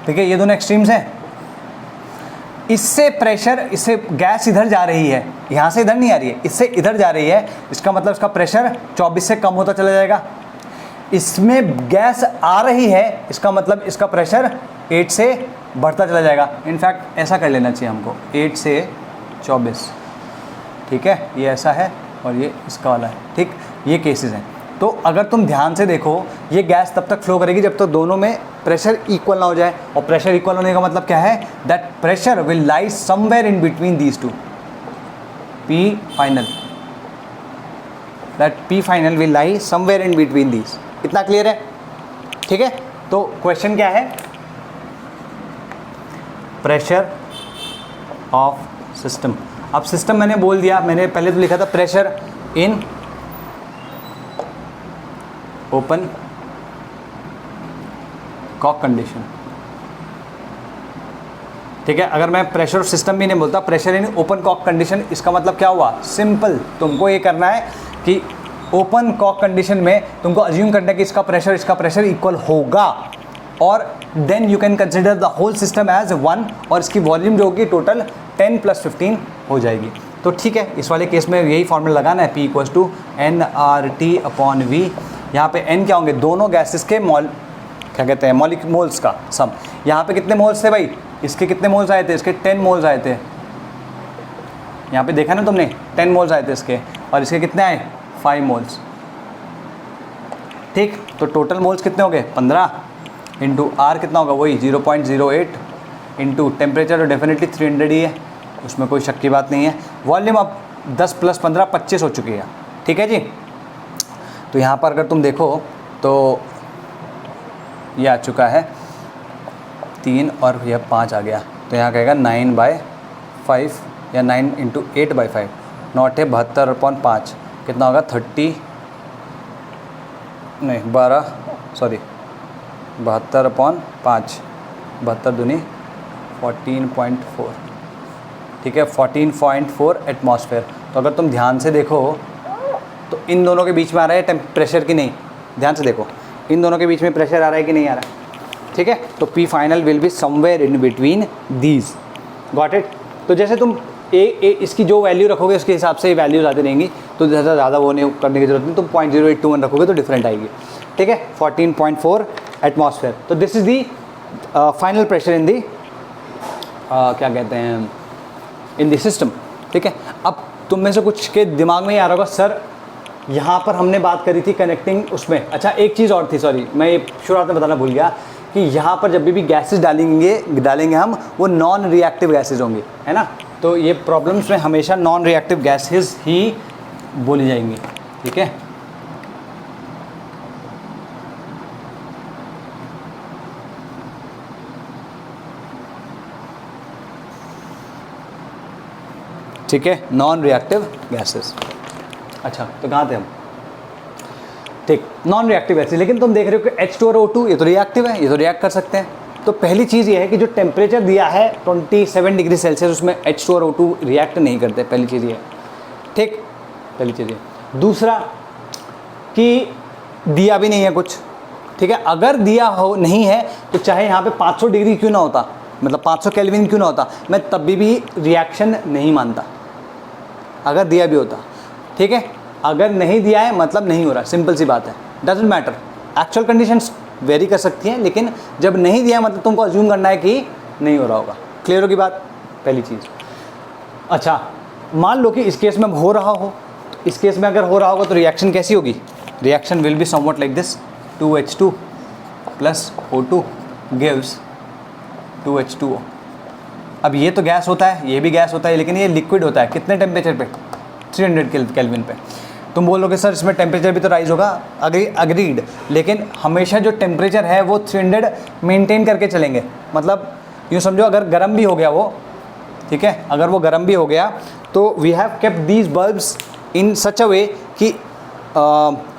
[SPEAKER 1] ठीक है, ये दोनों एक्सट्रीम्स हैं। इससे प्रेशर, इससे गैस इधर जा रही है, यहाँ से इधर नहीं आ रही है, इससे इधर जा रही है, इसका मतलब इसका प्रेशर 24 से कम होता चला जाएगा। इसमें गैस आ रही है, इसका मतलब इसका प्रेशर 8 से बढ़ता चला जाएगा। इनफैक्ट ऐसा कर लेना चाहिए हमको, 8 से 24, ठीक है, ये ऐसा है और ये इसका वाला है, ठीक। ये केसेस हैं। तो अगर तुम ध्यान से देखो, ये गैस तब तक फ्लो करेगी जब तक दोनों में प्रेशर इक्वल ना हो जाए, और प्रेशर इक्वल होने का मतलब क्या है, that pressure will lie somewhere in between these two, P final, that P final will lie somewhere in between these. इतना क्लियर है, ठीक है। तो क्वेश्चन क्या है, प्रेशर ऑफ सिस्टम। अब सिस्टम मैंने बोल दिया, मैंने पहले तो लिखा था pressure in open cock condition, ठीक है। अगर मैं प्रेशर ऑफ सिस्टम भी नहीं बोलता, pressure in open cock condition, इसका मतलब क्या हुआ, सिंपल, तुमको ये करना है कि ओपन कॉक कंडीशन में तुमको अज्यूम करना है कि इसका प्रेशर इक्वल होगा, और then you can consider the whole system as 1, और इसकी वॉल्यूम जो होगी टोटल 10 + 15 हो जाएगी। तो ठीक है, इस वाले केस में यही फॉर्मूला लगाना है, P = nRT/V। यहाँ पे n क्या होंगे, दोनों गैसेस के क्या कहते हैं, मोल्स का सम। यहाँ पे कितने मोल्स थे भाई, इसके कितने मोल्स आए थे, इसके 10 मोल्स आए थे। यहाँ पे देखा ना तुमने, 10 मोल्स आए थे इसके, और इसके कितने आए, 5 मोल्स, ठीक। तो टोटल मोल्स कितने हो गए, 15 इंटू R कितना होगा, वही 0.08 इंटू टेम्परेचर, तो डेफिनेटली 300 ही है, उसमें कोई शक की बात नहीं है। वॉल्यूम अब 10 + 15 25 हो चुकी है, ठीक है जी। तो यहाँ पर अगर तुम देखो तो ये आ चुका है 3 और यह 5 आ गया, तो यहाँ कहेगा 9/5 या 9 × 8/5, 9 × 72/5 कितना होगा, 72 72/5, 72 दूनी 14.4, ठीक है, 14.4 एटमॉस्फेयर। तो अगर तुम ध्यान से देखो तो इन दोनों के बीच में आ रहा है प्रेशर की नहीं, ध्यान से देखो, इन दोनों के बीच में प्रेशर आ रहा है कि नहीं आ रहा है, ठीक है। तो P final will be somewhere in between these, got it. तो जैसे तुम इसकी जो वैल्यू रखोगे उसके हिसाब से वैल्यूज आती रहेंगी, तो ज़्यादा वो नहीं करने की जरूरत नहीं, तुम 0.0821 रखोगे तो डिफरेंट आएगी, ठीक है। 14.4 एटमॉस्फेयर। तो this is the final pressure in the क्या कहते हैं, इन दी सिस्टम, ठीक है। अब तुम में से कुछ के दिमाग में ही आ रहा होगा, सर यहाँ पर हमने बात करी थी कनेक्टिंग उसमें, अच्छा एक चीज़ और थी, सॉरी मैं ये शुरुआत में बताना भूल गया, कि यहाँ पर जब भी गैसेस डालेंगे हम, वो नॉन रिएक्टिव गैसेज होंगी, है ना। तो ये प्रॉब्लम्स में हमेशा नॉन रिएक्टिव गैसेज ही बोली जाएंगी, ठीक है। ठीक है, नॉन रिएक्टिव गैसेस। अच्छा, तो कहाँ थे हम, ठीक, नॉन रिएक्टिव गैसेस। लेकिन तुम देख रहे हो कि H2 और O2 ये तो रिएक्टिव है, ये तो रिएक्ट कर सकते हैं। तो पहली चीज़ ये है कि जो टेम्परेचर दिया है 27 डिग्री सेल्सियस, उसमें H2 और O2 रिएक्ट नहीं करते, पहली चीज़ ये है, ठीक, पहली चीज़ ये। दूसरा कि दिया भी नहीं है कुछ, ठीक है। अगर दिया हो नहीं है तो चाहे यहाँ पे 500 डिग्री क्यों ना होता, मतलब 500 केल्विन क्यों ना होता, मैं तब भी रिएक्शन नहीं मानता, अगर दिया भी होता, ठीक है। अगर नहीं दिया है मतलब नहीं हो रहा, सिंपल सी बात है, doesn't matter. Actual conditions very कर सकती हैं, लेकिन जब नहीं दिया मतलब तुमको अज्यूम करना है कि नहीं हो रहा होगा। क्लियर होगी बात, पहली चीज़। अच्छा, मान लो कि इस केस में हो रहा हो, इस केस में अगर हो रहा होगा तो रिएक्शन कैसी होगी, reaction will be somewhat like this, 2H2 + O2 gives 2H2O। अब ये तो गैस होता है, ये भी गैस होता है, लेकिन ये लिक्विड होता है, कितने टेम्परेचर पे, 300 केल्विन पे। तुम बोलोगे सर इसमें टेम्परेचर भी तो राइज होगा, अग्रीड, लेकिन हमेशा जो टेम्परेचर है वो 300 मेंटेन करके चलेंगे। मतलब यूँ समझो अगर गर्म भी हो गया वो, ठीक है, अगर वो गर्म भी हो गया तो we have kept these bulbs in such a way कि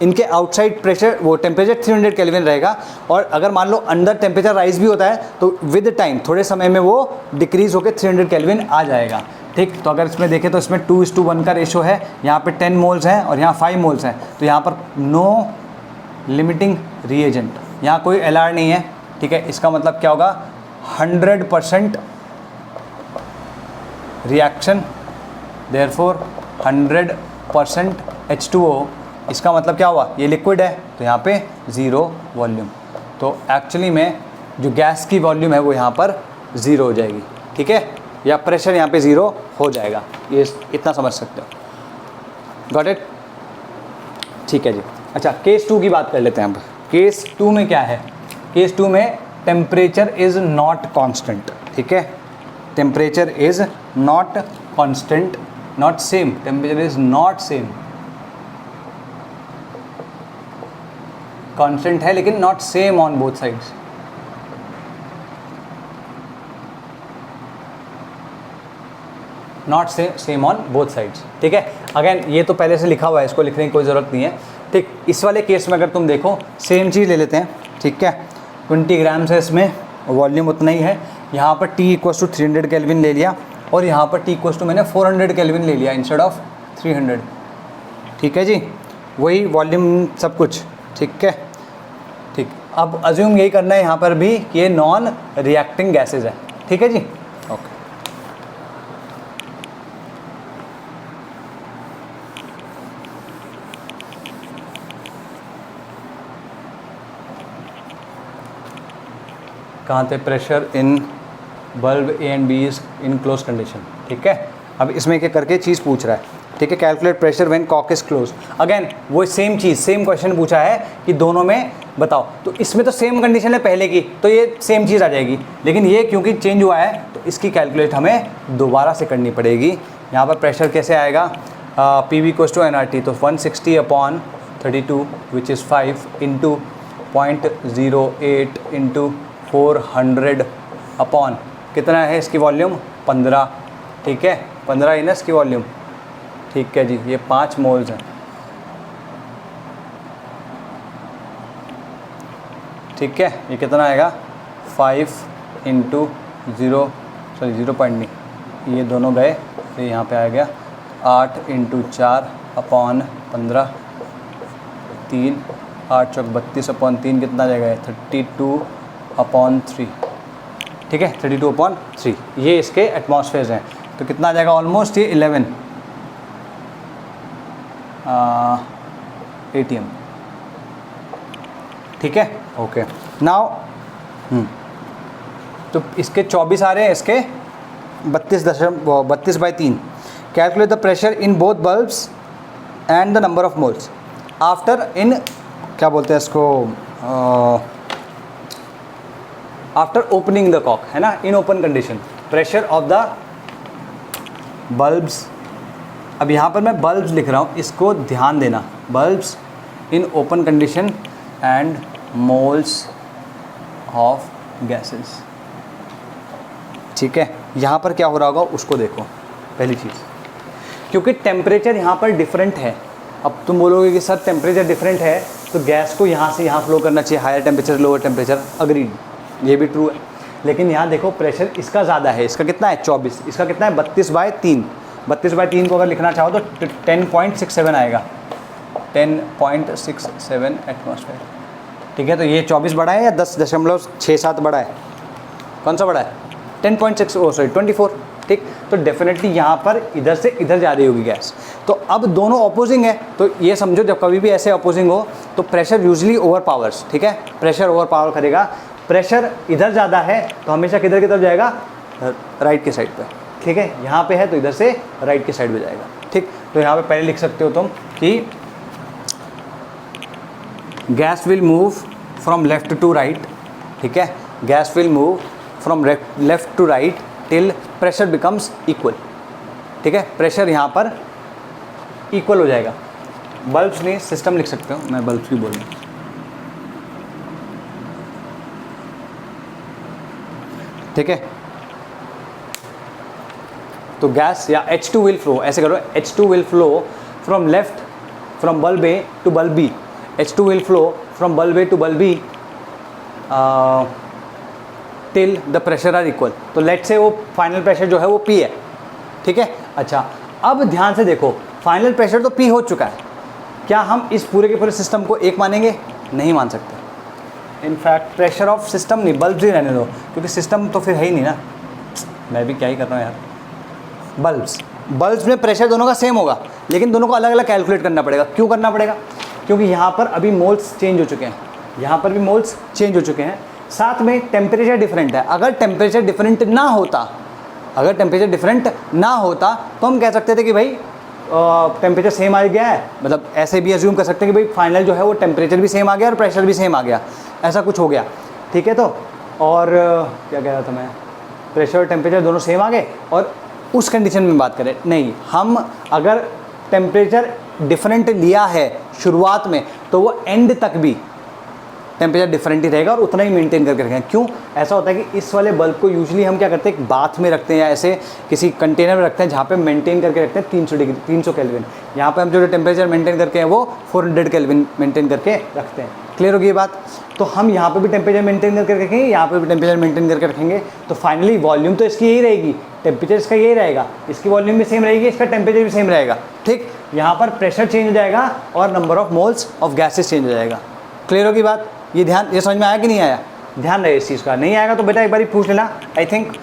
[SPEAKER 1] इनके आउटसाइड प्रेशर वो टेम्परेचर 300 केल्विन रहेगा, और अगर मान लो अंदर टेम्परेचर राइज भी होता है तो विद टाइम थोड़े समय में वो डिक्रीज होकर 300 केल्विन आ जाएगा। ठीक, तो अगर इसमें देखें तो इसमें 2:1 का रेशो है, यहाँ पे 10 मोल्स हैं और यहाँ 5 मोल्स हैं, तो यहाँ पर नो लिमिटिंग रिएजेंट, यहाँ कोई LR नहीं है। ठीक है, इसका मतलब क्या होगा, 100% रिएक्शन, देयरफॉर 100% H2O। इसका मतलब क्या हुआ, ये लिक्विड है तो यहाँ पे 0 वॉल्यूम, तो एक्चुअली में जो गैस की वॉल्यूम है वो यहाँ पर 0 हो जाएगी। ठीक है, या प्रेशर यहाँ पे 0 हो जाएगा, ये इतना समझ सकते हो। Got it? ठीक है जी। अच्छा, केस 2 की बात कर लेते हैं अब। केस 2 में क्या है, केस 2 में टेम्परेचर इज़ नॉट कांस्टेंट। ठीक है, temperature is not constant, not same, temperature is not same, constant है लेकिन not same on both sides. Not same on both sides. ठीक है, अगेन ये तो पहले से लिखा हुआ है, इसको लिखने की कोई ज़रूरत नहीं है। ठीक, इस वाले केस में अगर तुम देखो सेम चीज़ ले लेते हैं। ठीक है, 20 ग्राम्स है, इसमें वॉल्यूम उतना ही है। यहाँ पर T = 300 केल्विन ले लिया और यहाँ पर T = मैंने 400 केल्विन ले लिया इंस्टेड ऑफ 300। ठीक है जी, वही वॉल्यूम सब कुछ। ठीक है, ठीक, अब अज्यूम यही करना है यहाँ पर भी कि ये नॉन रिएक्टिंग गैसेज है। ठीक है जी, ओके। कहाँ थे, pressure in bulb A and B is in close condition. ठीक है, अब इसमें एक एक करके चीज़ पूछ रहा है। ठीक है, calculate pressure when cock is close. Again वो सेम चीज़, सेम क्वेश्चन पूछा है कि दोनों में बताओ, तो इसमें तो सेम कंडीशन है पहले की, तो ये सेम चीज़ आ जाएगी, लेकिन ये क्योंकि चेंज हुआ है तो इसकी कैलकुलेट हमें दोबारा से करनी पड़ेगी। यहाँ पर प्रेशर कैसे आएगा, PV = nRT, तो 160/32 विच इज़ 5 × 0.08 × 400 अपॉन कितना है इसकी वॉल्यूम 15। ठीक है, 15 ही ना इसकी वॉल्यूम। ठीक है जी, ये 5 मोल्स हैं। ठीक है, ये कितना आएगा 5 × 0.0 नहीं, ये दोनों गए तो यहाँ पे आ गया 8 × 4/15, 3, 8 चौक 32/3 कितना आ जाएगा 32/3। ठीक है, 32/3 ये इसके एटमॉस्फेयर हैं, तो कितना आ जाएगा ऑलमोस्ट ये 11 ATM। ठीक है, ओके। नाउ तो इसके 24 आ रहे हैं, इसके 32/3। Calculate the pressure in both bulbs and the number of moles after in क्या बोलते हैं इसको, आफ्टर ओपनिंग द कॉक, है ना, in open condition. Pressure of the bulbs, अब यहाँ पर मैं बल्ब्स लिख रहा हूँ, इसको ध्यान देना, bulbs in open condition and moles of gases. ठीक है, यहाँ पर क्या हो रहा होगा उसको देखो। पहली चीज़, क्योंकि टेम्परेचर यहाँ पर डिफरेंट है। अब तुम बोलोगे कि सर टेम्परेचर डिफरेंट है तो गैस को यहाँ से यहाँ फ्लो करना चाहिए, higher temperature lower temperature, agreed, ये भी ट्रू है। लेकिन यहाँ देखो प्रेशर इसका ज़्यादा है, इसका कितना है 24, इसका कितना है 32/3। 32/3 को अगर लिखना चाहो तो 10.67 आएगा, 10.67 एटमॉस्फेयर। ठीक है, तो ये 24 बड़ा है या 10.67 बड़ा है, कौन सा बड़ा है 24। ठीक, तो डेफिनेटली यहाँ पर इधर से इधर जा रही होगी गैस। तो अब दोनों अपोजिंग है, तो ये समझो जब कभी भी ऐसे अपोजिंग हो तो प्रेशर यूजली ओवर पावर्स। ठीक है, प्रेशर ओवर पावर करेगा। प्रेशर इधर ज़्यादा है तो हमेशा किधर की तरफ जाएगा, राइट की साइड पे। ठीक है, यहाँ पे है तो इधर से राइट की साइड पे जाएगा। ठीक, तो यहाँ पे पहले लिख सकते हो तुम कि gas will move from left to right. ठीक है, gas will move from left to right till pressure becomes equal. ठीक है, प्रेशर यहाँ पर इक्वल हो जाएगा, बल्ब्स नहीं, सिस्टम लिख सकते हो, मैं बल्ब्स भी बोलूँ। ठीक है, तो गैस या H2 विल फ्लो, ऐसे करो, H2 will flow from left, from bulb A to bulb B, H2 will flow from bulb A to bulb B till the pressure are equal. तो लेट से वो final pressure जो है वो P है। ठीक है, अच्छा अब ध्यान से देखो, फाइनल प्रेशर तो P हो चुका है, क्या हम इस पूरे के पूरे सिस्टम को एक मानेंगे? नहीं मान सकते। इनफैक्ट प्रेशर ऑफ सिस्टम नहीं, बल्ब ही रहने दो, क्योंकि सिस्टम तो फिर है ही नहीं ना। मैं भी क्या ही कर रहा हूँ यार। बल्ब्स में प्रेशर दोनों का सेम होगा, लेकिन दोनों को अलग अलग कैलकुलेट करना पड़ेगा। क्यों करना पड़ेगा? क्योंकि यहाँ पर अभी मोल्स चेंज हो चुके हैं, यहाँ पर भी मोल्स चेंज हो चुके हैं, साथ में टेम्परेचर डिफरेंट है। अगर टेम्परेचर डिफरेंट ना होता, अगर टेम्परेचर डिफरेंट ना होता तो हम कह सकते थे कि भाई टेम्परेचर सेम आ गया है, मतलब ऐसे भी अज्यूम कर सकते हैं कि भाई फाइनल जो है वो टेम्परेचर भी सेम आ गया और प्रेशर भी सेम आ गया, ऐसा कुछ हो गया। ठीक है, तो और क्या कह रहा था मैं, प्रेशर और टेम्परेचर दोनों सेम आ गए, और उस कंडीशन में बात करें नहीं, हम अगर टेम्परेचर डिफरेंट लिया है शुरुआत में तो वो एंड तक भी टेम्परेचर डिफरेंट ही रहेगा और उतना ही मेंटेन करके रखेंगे। क्यों ऐसा होता है कि इस वाले बल्ब को यूजुअली हम क्या करते हैं, एक बाथ में रखते हैं या ऐसे किसी कंटेनर में रखते हैं जहाँ पे मेंटेन करके रखते हैं 300 डिग्री, 300 केल्विन। यहाँ पे हम जो टेम्परेचर मेंटेन करके हैं वो 400 केल्विन मेंटेन करके रखते हैं। क्लियर होगी ये बात? तो हम यहाँ पे भी टेम्परेचर मेंटेन करके रखेंगे, यहाँ पे भी टेम्परेचर मेंटेन करके रखेंगे, तो फाइनली वॉल्यूम तो इसकी यही रहेगी, टेम्परेचर इसका यही रहेगा, इसकी वॉल्यूम भी सेम रहेगी, इसका टेम्परेचर भी सेम रहेगा। ठीक, यहाँ पर प्रेशर चेंज हो जाएगा और number of moles of gases change हो जाएगा। क्लियर होगी बात? ये ध्यान, ये समझ में आया कि नहीं आया? ध्यान रहे इस चीज़ का। नहीं आएगा तो बेटा एक बार ही पूछ लेना, आई थिंक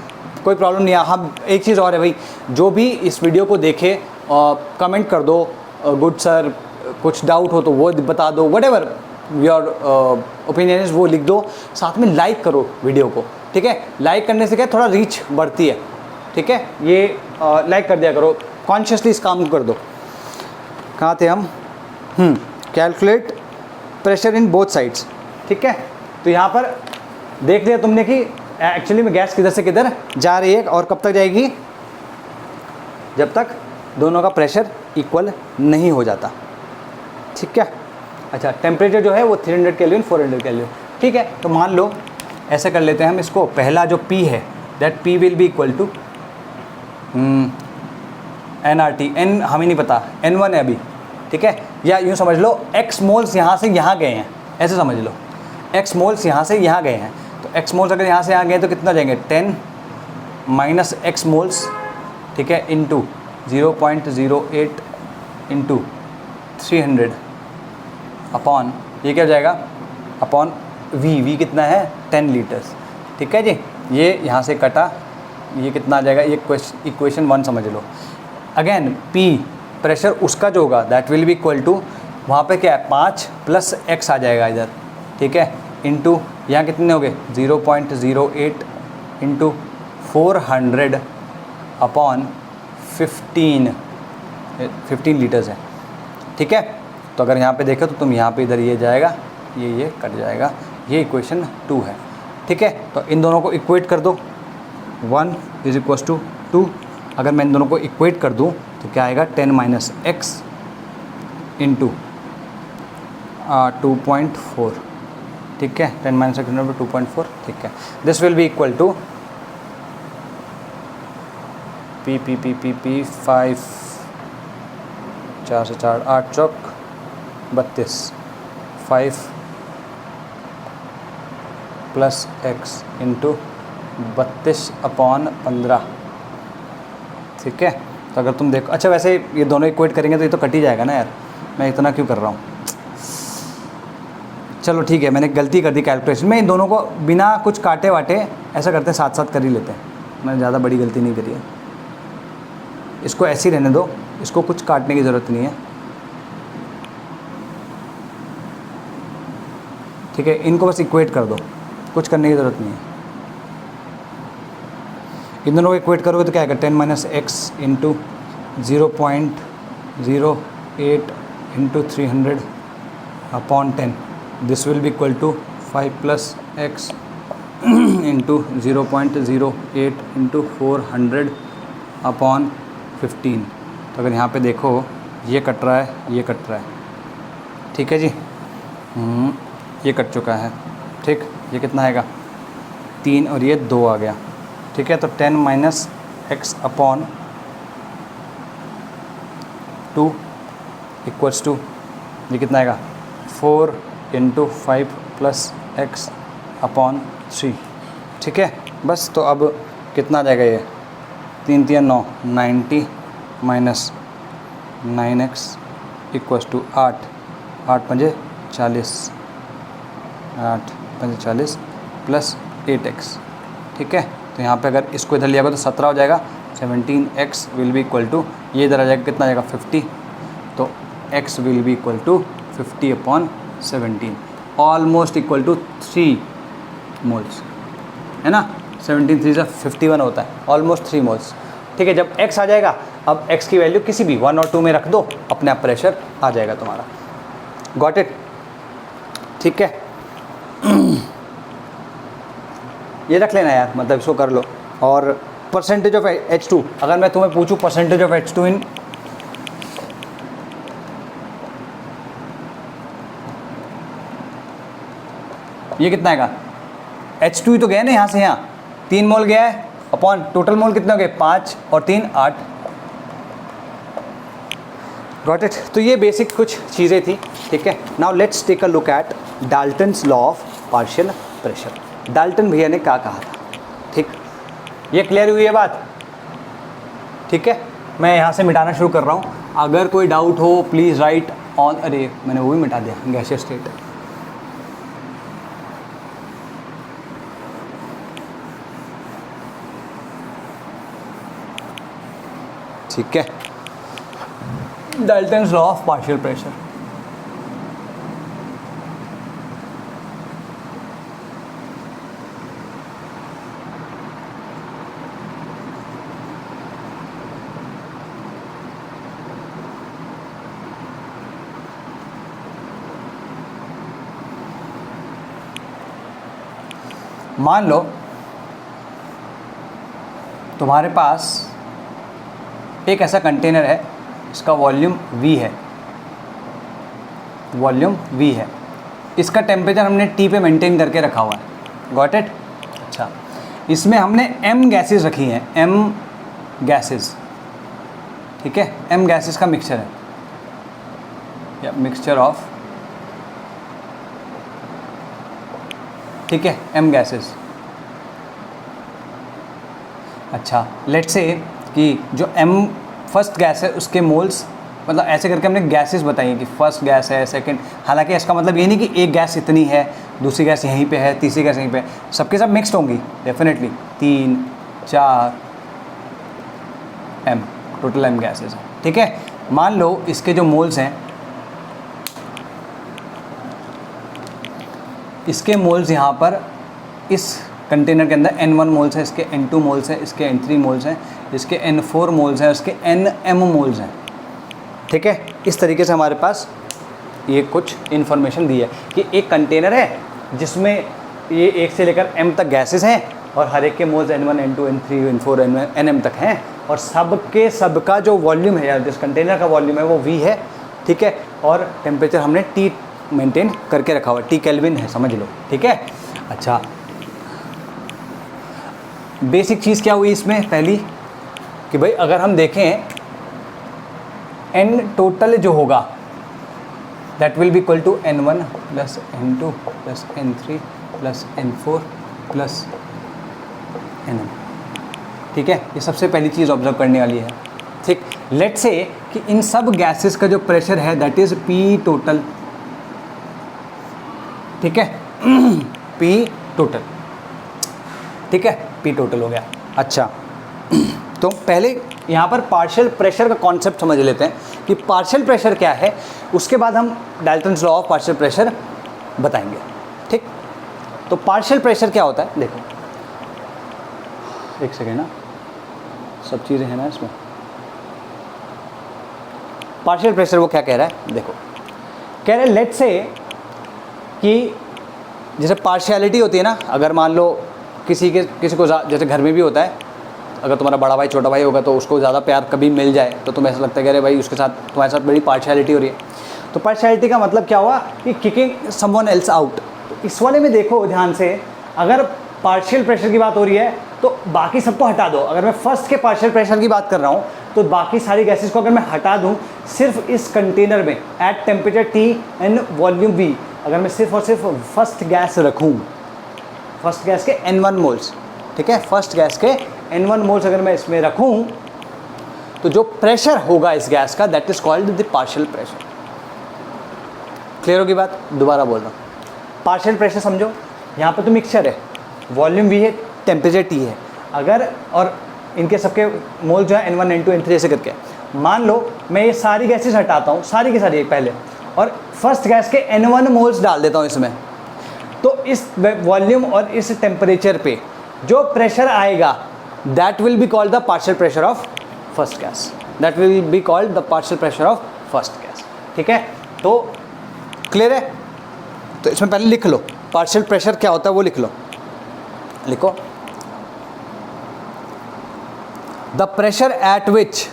[SPEAKER 1] कोई प्रॉब्लम नहीं है। हम एक चीज़ और है भाई, जो भी इस वीडियो को देखे कमेंट कर दो, गुड सर कुछ डाउट हो तो वो बता दो, what ever your opinion is वो लिख दो, साथ में लाइक करो वीडियो को। ठीक है, लाइक करने से क्या थोड़ा रीच बढ़ती है। ठीक है, ये लाइक कर दिया करो, कॉन्शियसली इस काम को कर दो। कहाँ थे हम? Calculate pressure in both sides. ठीक है, तो यहाँ पर देख लिया तुमने कि एक्चुअली में गैस किधर से किधर जा रही है और कब तक जाएगी, जब तक दोनों का प्रेशर इक्वल नहीं हो जाता। ठीक है, अच्छा टेम्परेचर जो है वो 300 केल्विन 400 केल्विन। ठीक है, तो मान लो ऐसे कर लेते हैं हम इसको, पहला जो P है that P will be equal to nRT, n हमें नहीं पता, n1 है अभी। ठीक है, या यूँ समझ लो x मोल्स यहाँ से यहाँ गए हैं, ऐसे समझ लो x मोल्स यहाँ से यहाँ गए हैं, तो x मोल्स अगर यहाँ से यहाँ गए तो कितना जाएंगे 10 माइनस x मोल्स। ठीक है, इंटू 0.08 इंटू 300 अपॉन, ये क्या हो जाएगा, अपॉन v कितना है 10 लीटर्स। ठीक है जी, ये यहाँ से कटा, ये कितना आ जाएगा, ये इक्वेशन 1 समझ लो। अगेन P प्रेशर उसका जो होगा that will be equal to, वहाँ पे क्या है 5 प्लस x आ जाएगा इधर। ठीक है, इंटू यहाँ कितने हो गए 0.08 इंटू 400 अपॉन 15 लीटर्स है। ठीक है, तो अगर यहाँ पे देखो तो तुम यहाँ पे इधर ये जाएगा, ये कट जाएगा, ये इक्वेशन 2 है। ठीक है, तो इन दोनों को इक्वेट कर दो, 1 इज इक्वल टू 2। अगर मैं इन दोनों को इक्वेट कर दूँ तो क्या आएगा 10 माइनस x इंटू 2.4। ठीक है, 10 माइनस x इंटू 2.4। ठीक है, this will be equal to P 5 4 से 4 8 चौक 32 5 प्लस x इंटू 32 अपॉन 15। ठीक है, तो अगर तुम देखो, अच्छा वैसे ये दोनों इक्वेट करेंगे तो ये तो कट ही जाएगा ना यार, मैं इतना क्यों कर रहा हूँ। चलो ठीक है, मैंने गलती कर दी कैलकुलेशन में, इन दोनों को बिना कुछ काटे वाटे ऐसा करते हैं, साथ साथ कर ही लेते हैं। मैंने ज़्यादा बड़ी गलती नहीं करी है, इसको ऐसे ही रहने दो, इसको कुछ काटने की ज़रूरत नहीं है। ठीक है, इनको बस इक्वेट कर दो, कुछ करने की ज़रूरत नहीं है। इन दोनों को इक्वेट करोगे तो क्या आएगा 10 minus X into 0.08 into 300 upon 10, this will be equal to 5 plus X into 0.08 into 400 upon 15। तो अगर यहाँ पे देखो ये कट रहा है, ये कट रहा है, ठीक है जी। ये कट चुका है, ठीक। ये कितना आएगा 3 और ये 2 आ गया, ठीक है। तो 10 minus X upon 2 equals to ये कितना आएगा 4 इंटू 5 प्लस एक्स अपॉन 3, ठीक है। बस तो अब कितना आ जाएगा ये 3 3 9 90 माइनस 9x इक्वल्स टू 8 8 पंजे 40 8 पंजे 40 प्लस 8x, ठीक है। तो यहाँ पे अगर इसको इधर लिया होगा तो 17 हो जाएगा। 17x will be equal to ये इधर आ जाएगा कितना आ जाएगा 50, तो x will be equal to 50 upon 17 almost equal to 3 moles, है ना। 17 3 से 51 होता है, ऑलमोस्ट 3 मोल्स, ठीक है। जब x आ जाएगा, अब x की वैल्यू किसी भी 1 और 2 में रख दो, अपने आप प्रेशर आ जाएगा तुम्हारा। गॉट इट, ठीक है। ये रख लेना यार, मतलब इसको कर लो। और परसेंटेज ऑफ H2, अगर मैं तुम्हें पूछूं परसेंटेज ऑफ H2 इन, ये कितना आएगा H2 ही तो गया ना यहाँ से यहाँ, 3 मोल गया है अपॉन टोटल मोल कितने हो गए 5 और 3 8। Got it. तो ये बेसिक कुछ चीज़ें थी, ठीक है। Now let's take a look at Dalton's law of partial pressure. Dalton भैया ने क्या कहा था, ठीक। ये क्लियर हुई है बात, ठीक है। मैं यहाँ से मिटाना शुरू कर रहा हूँ, अगर कोई डाउट हो प्लीज़ राइट ऑन। अरे मैंने वो भी मिटा दिया, गैसियस स्टेट। ठीक है, Dalton's law of partial pressure. मान लो तुम्हारे पास एक ऐसा कंटेनर है, इसका वॉल्यूम V है, वॉल्यूम V है, इसका टेम्परेचर हमने T पे मेंटेन करके रखा हुआ है। Got it. अच्छा, इसमें हमने M गैसेस रखी हैं, M गैसेस, ठीक है। M गैसेस का मिक्सचर है, या मिक्सचर ऑफ, ठीक है, M गैसेस। अच्छा, लेट्स से कि जो M फर्स्ट गैस है उसके मोल्स, मतलब ऐसे करके हमने गैसेस बताई हैं कि फर्स्ट गैस है, सेकंड, हालांकि इसका मतलब ये नहीं कि एक गैस इतनी है, दूसरी गैस यहीं पे है, तीसरी गैस यहीं पे है, सबके सब मिक्स्ड होंगी definitely. 3 4 M total M gases हैं, ठीक है। मान लो इसके जो मोल्स हैं, इसके मोल्स यहाँ पर इस कंटेनर के अंदर N1 मोल्स है, इसके N2 मोल्स है, इसके N3 मोल्स हैं, इसके N4 मोल्स हैं, इसके NM मोल्स हैं, ठीक है। इस तरीके से हमारे पास ये कुछ इन्फॉर्मेशन दी है कि एक कंटेनर है जिसमें ये 1 से लेकर M तक गैसेस हैं और हर एक के moles N1 N2 N3 N4 NM तक हैं, और सबका जो वॉल्यूम है, या जिस कंटेनर का वॉल्यूम है वो V है, ठीक है। और टेम्परेचर हमने T मेंटेन करके रखा हुआ है, T केल्विन है, समझ लो, ठीक है। अच्छा, बेसिक चीज़ क्या हुई इसमें पहली कि भाई अगर हम देखें N टोटल जो होगा that will be equal to N1 plus N2 plus N3 plus N4 plus NM, ठीक है। ये सबसे पहली चीज़ ऑब्जर्व करने वाली है, ठीक। लेट्स से कि इन सब गैसेस का जो प्रेशर है दैट इज़ P टोटल, ठीक है। P टोटल, ठीक है, P टोटल हो गया। अच्छा, तो पहले यहाँ पर पार्शियल प्रेशर का कॉन्सेप्ट समझ लेते हैं कि पार्शियल प्रेशर क्या है, उसके बाद हम Dalton's law of partial pressure बताएंगे, ठीक। तो पार्शियल प्रेशर क्या होता है, देखो एक सेकेंड ना, सब चीज़ें हैं ना इसमें। पार्शियल प्रेशर वो क्या कह रहा है, देखो कह रहे लेट्स से कि जैसे पार्शियलिटी होती है ना, अगर मान लो किसी को जैसे घर में भी होता है, अगर तुम्हारा बड़ा भाई छोटा भाई होगा तो उसको ज़्यादा प्यार कभी मिल जाए तो तुम्हें ऐसा लगता है कि अरे भाई उसके साथ तुम्हारे साथ बड़ी पार्शियलिटी हो रही है। तो पार्शियलिटी का मतलब क्या हुआ कि किकिंग समवन एल्स आउट। तो इस वाले में देखो ध्यान से, अगर पार्शियल प्रेशर की बात हो रही है तो बाकी सबको हटा दो। अगर मैं फर्स्ट के पार्शियल प्रेशर की बात कर रहा हूँ तो बाकी सारी गैसेस को अगर मैं हटा दूँ, सिर्फ इस कंटेनर में at temperature T and volume V, अगर मैं सिर्फ और सिर्फ फर्स्ट गैस रखूँ, फर्स्ट गैस के N1 मोल्स, ठीक है, फर्स्ट गैस के N1 मोल्स अगर मैं इसमें रखूँ तो जो प्रेशर होगा इस गैस का that is called the partial pressure. Clear होगी बात? दोबारा बोल रहा हूँ, पार्शियल प्रेशर समझो, यहाँ पर तो मिक्सचर है, वॉल्यूम V है, टेम्परेचर T है, अगर और इनके सबके मोल जो है N1 N2 N3 ऐसे करके, मान लो मैं ये सारी गैसेस हटाता हूँ, सारी की सारी पहले, और फर्स्ट गैस के N1 मोल्स डाल देता हूँ इसमें, तो इस वॉल्यूम और इस टेम्परेचर पे जो प्रेशर आएगा that will be called the partial pressure of first gas, that will be called the partial pressure of first gas. ठीक है, तो क्लियर है? तो इसमें पहले लिख लो पार्शियल प्रेशर क्या होता है, वो लिख लो, लिखो the pressure at which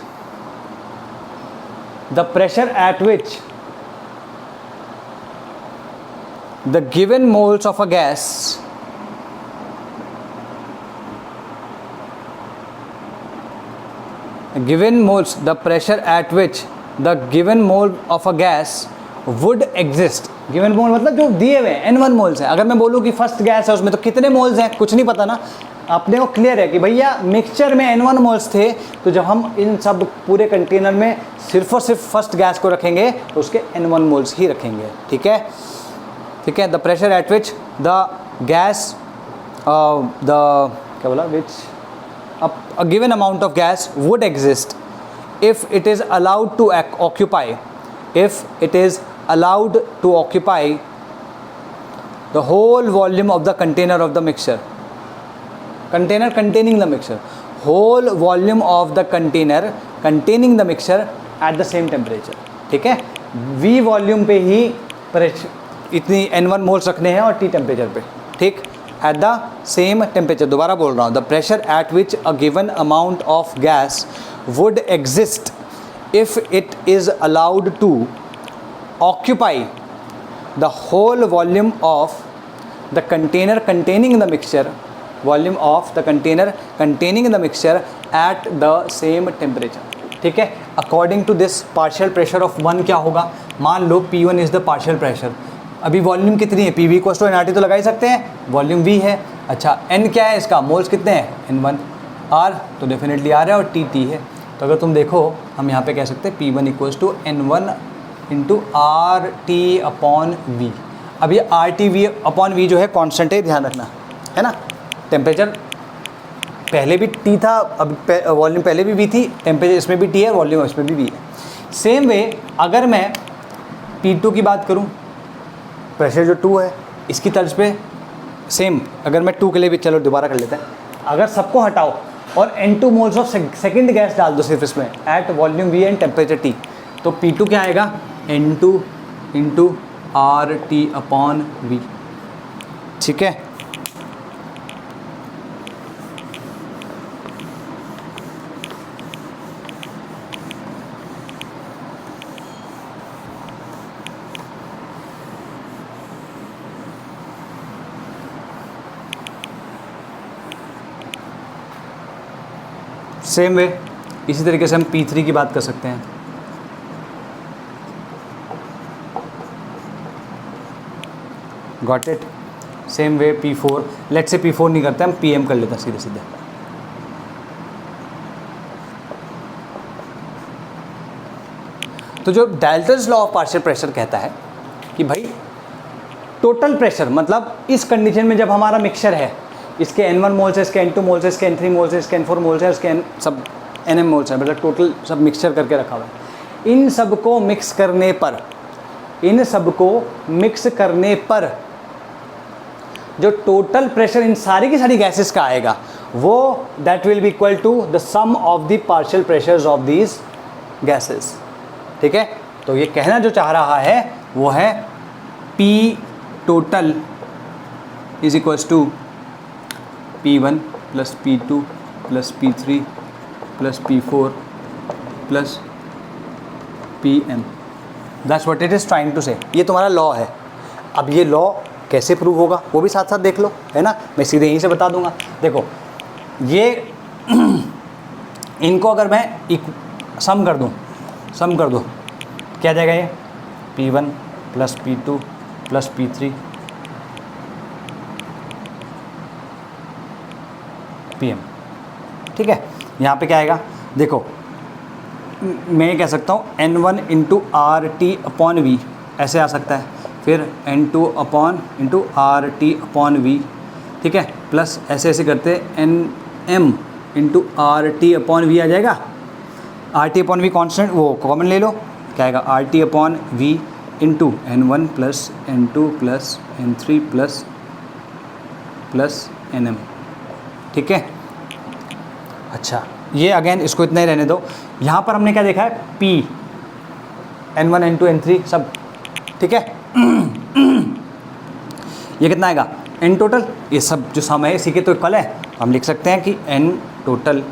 [SPEAKER 1] the given moles of a gas the pressure at which the given mole of a gas would exist। Given mole मतलब जो दिए हुए हैं N1 मोल्स हैं। अगर मैं बोलूँ कि फर्स्ट गैस है उसमें तो कितने मोल्स हैं, कुछ नहीं पता ना, अपने को क्लियर है कि भैया मिक्सचर में N1 मोल्स थे, तो जब हम इन सब पूरे कंटेनर में सिर्फ और सिर्फ फर्स्ट गैस को रखेंगे तो उसके N1 मोल्स ही रखेंगे। ठीक है, ठीक है। The pressure at which the gas क्या बोला, विच a given amount of gas would exist if it is allowed to occupy the whole volume of the container of the mixture, container containing the mixture, whole volume of the container containing the mixture at the same temperature। ठीक है, V volume पे ही pressure इतनी N1 moles रखने हैं और T temperature पे। ठीक, at the same temperature। दोबारा बोल रहा हूँ, the pressure at which a given amount of gas would exist if it is allowed to occupy the whole volume of the container containing the mixture, volume of the container containing the mixture at the same temperature। ठीक है, according to this partial pressure of 1 क्या होगा, मान लो P1 is the partial pressure। अभी volume कितनी है, PV = nRT तो लगा ही सकते हैं, वॉल्यूम V है। अच्छा, N क्या है इसका, मोल्स कितने हैं, N1, R तो डेफिनेटली R है और T है। तो अगर तुम देखो हम यहाँ पे कह सकते हैं P1 = N1 × RT/V। अब ये RT/V जो है कॉन्स्टेंट है, ध्यान रखना है ना। टेम्परेचर पहले भी T था, अब वॉल्यूम पहले भी V थी, टेम्परेचर इसमें भी T है, वॉल्यूम इसमें भी V है। सेम वे अगर मैं P2 की बात करूँ, प्रेशर जो 2 है इसकी तर्ज पे सेम, अगर मैं 2 के लिए भी, चलो दोबारा कर लेते हैं, अगर सबको हटाओ और N2 moles of second gas डाल दो सिर्फ इसमें at volume V and temperature T, तो P2 क्या आएगा, N2 × RT/V। ठीक है, सेम वे इसी तरीके से हम P3 की बात कर सकते हैं। Got it? Same way P4, let's say P4 नहीं करते हम PM कर लेते हैं सीधे सीधे। तो जो Dalton's law of partial pressure कहता है कि भाई टोटल प्रेशर, मतलब इस कंडीशन में जब हमारा मिक्सचर है, इसके N1 मोल्स है, इसके N2 मोल्स है, इसके N3 मोल्स है, इसके N4 मोल्स है, इसके सब NM मोल्स है, मतलब टोटल सब मिक्सचर करके रखा हुआ है। इन सब को मिक्स करने पर जो टोटल प्रेशर इन सारी की सारी गैसेस का आएगा वो that will be equal to the sum of the partial pressures of these gases. ठीक है, तो ये कहना जो चाह रहा है वो है P total is equals to P1 + P2 + P3 + P4 + PM। That's what it is trying to say. ये तुम्हारा लॉ है। अब ये लॉ कैसे प्रूव होगा वो भी साथ साथ देख लो, है ना। मैं सीधे यहीं से बता दूंगा। देखो ये इनको अगर मैं सम कर दूं क्या आ जाएगा? ये P1 plus P2 plus P3 PM, ठीक है। यहाँ पे क्या आएगा? देखो मैं ये कह सकता हूँ N1 इंटू RT/V ऐसे आ सकता है, फिर N2 इंटू RT/V, ठीक है, प्लस ऐसे ऐसे करते NM इंटू RT/V आ जाएगा। RT/V कॉन्स्टेंट वो कॉमन ले लो, क्या आएगा? RT/V into N1 plus N2 plus N3 plus NM, ठीक है। अच्छा ये अगेन इसको इतना ही रहने दो। यहाँ पर हमने क्या देखा है? P N1 N2 N3 सब, ठीक है। ये कितना आएगा? N टोटल, ये सब जो सम है इसी के तो इक्वल है। हम लिख सकते हैं कि N टोटल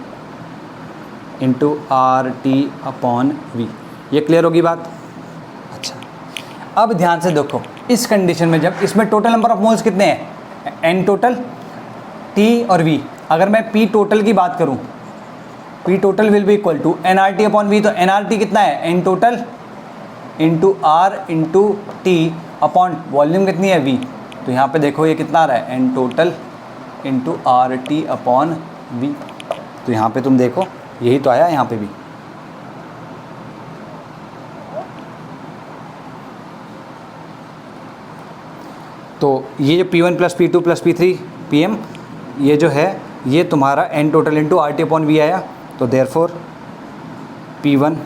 [SPEAKER 1] इंटू RT/V। ये क्लियर होगी बात? अच्छा अब ध्यान से देखो, इस कंडीशन में जब इसमें टोटल नंबर ऑफ मोल्स कितने हैं? N टोटल, T और V। अगर मैं P टोटल की बात करूं, P total will be equal to nRT/V। तो nRT कितना है? N total into R into T upon volume कितनी है? V। तो यहाँ पे देखो ये कितना आ रहा है? N total into RT/V। तो यहाँ पे तुम देखो यही तो आया यहाँ पे भी। तो ये जो P1 plus P2 plus P3 PM ये जो है ये तुम्हारा N टोटल इंटू RT/V आया। तो देयरफॉर P1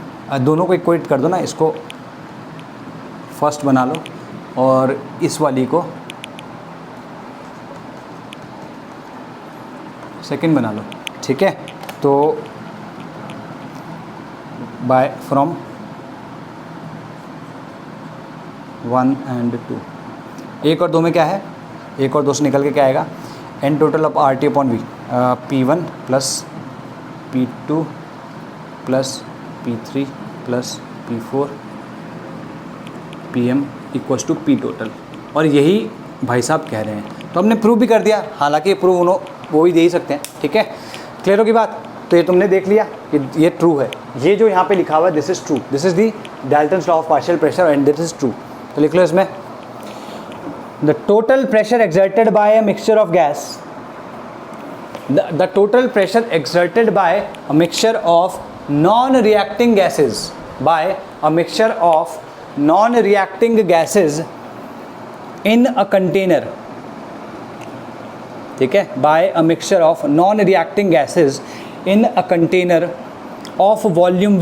[SPEAKER 1] दोनों को इक्वेट कर दो ना, इसको फर्स्ट बना लो और इस वाली को सेकंड बना लो, ठीक है। तो बाय फ्रॉम 1 and 2, 1 और 2 में क्या है? 1 और 2 से निकल के क्या आएगा? N total of RT/V P1 plus P2 plus P3 plus P4 PM equals to P total. और यही भाई साहब कह रहे हैं। तो हमने प्रूव भी कर दिया, हालांकि प्रूव वो भी दे ही सकते हैं, ठीक है। क्लियर होगी बात? तो ये तुमने देख लिया कि ये ट्रू है। ये जो यहाँ पे लिखा हुआ है this is true, this is the Dalton's law of partial pressure and this is true. तो लिख लो इसमें the total pressure exerted bye a mixture of gas, the total pressure exerted by a mixture of non-reacting gases in a container, ठीक है, by a mixture of non-reacting gases in a container of volume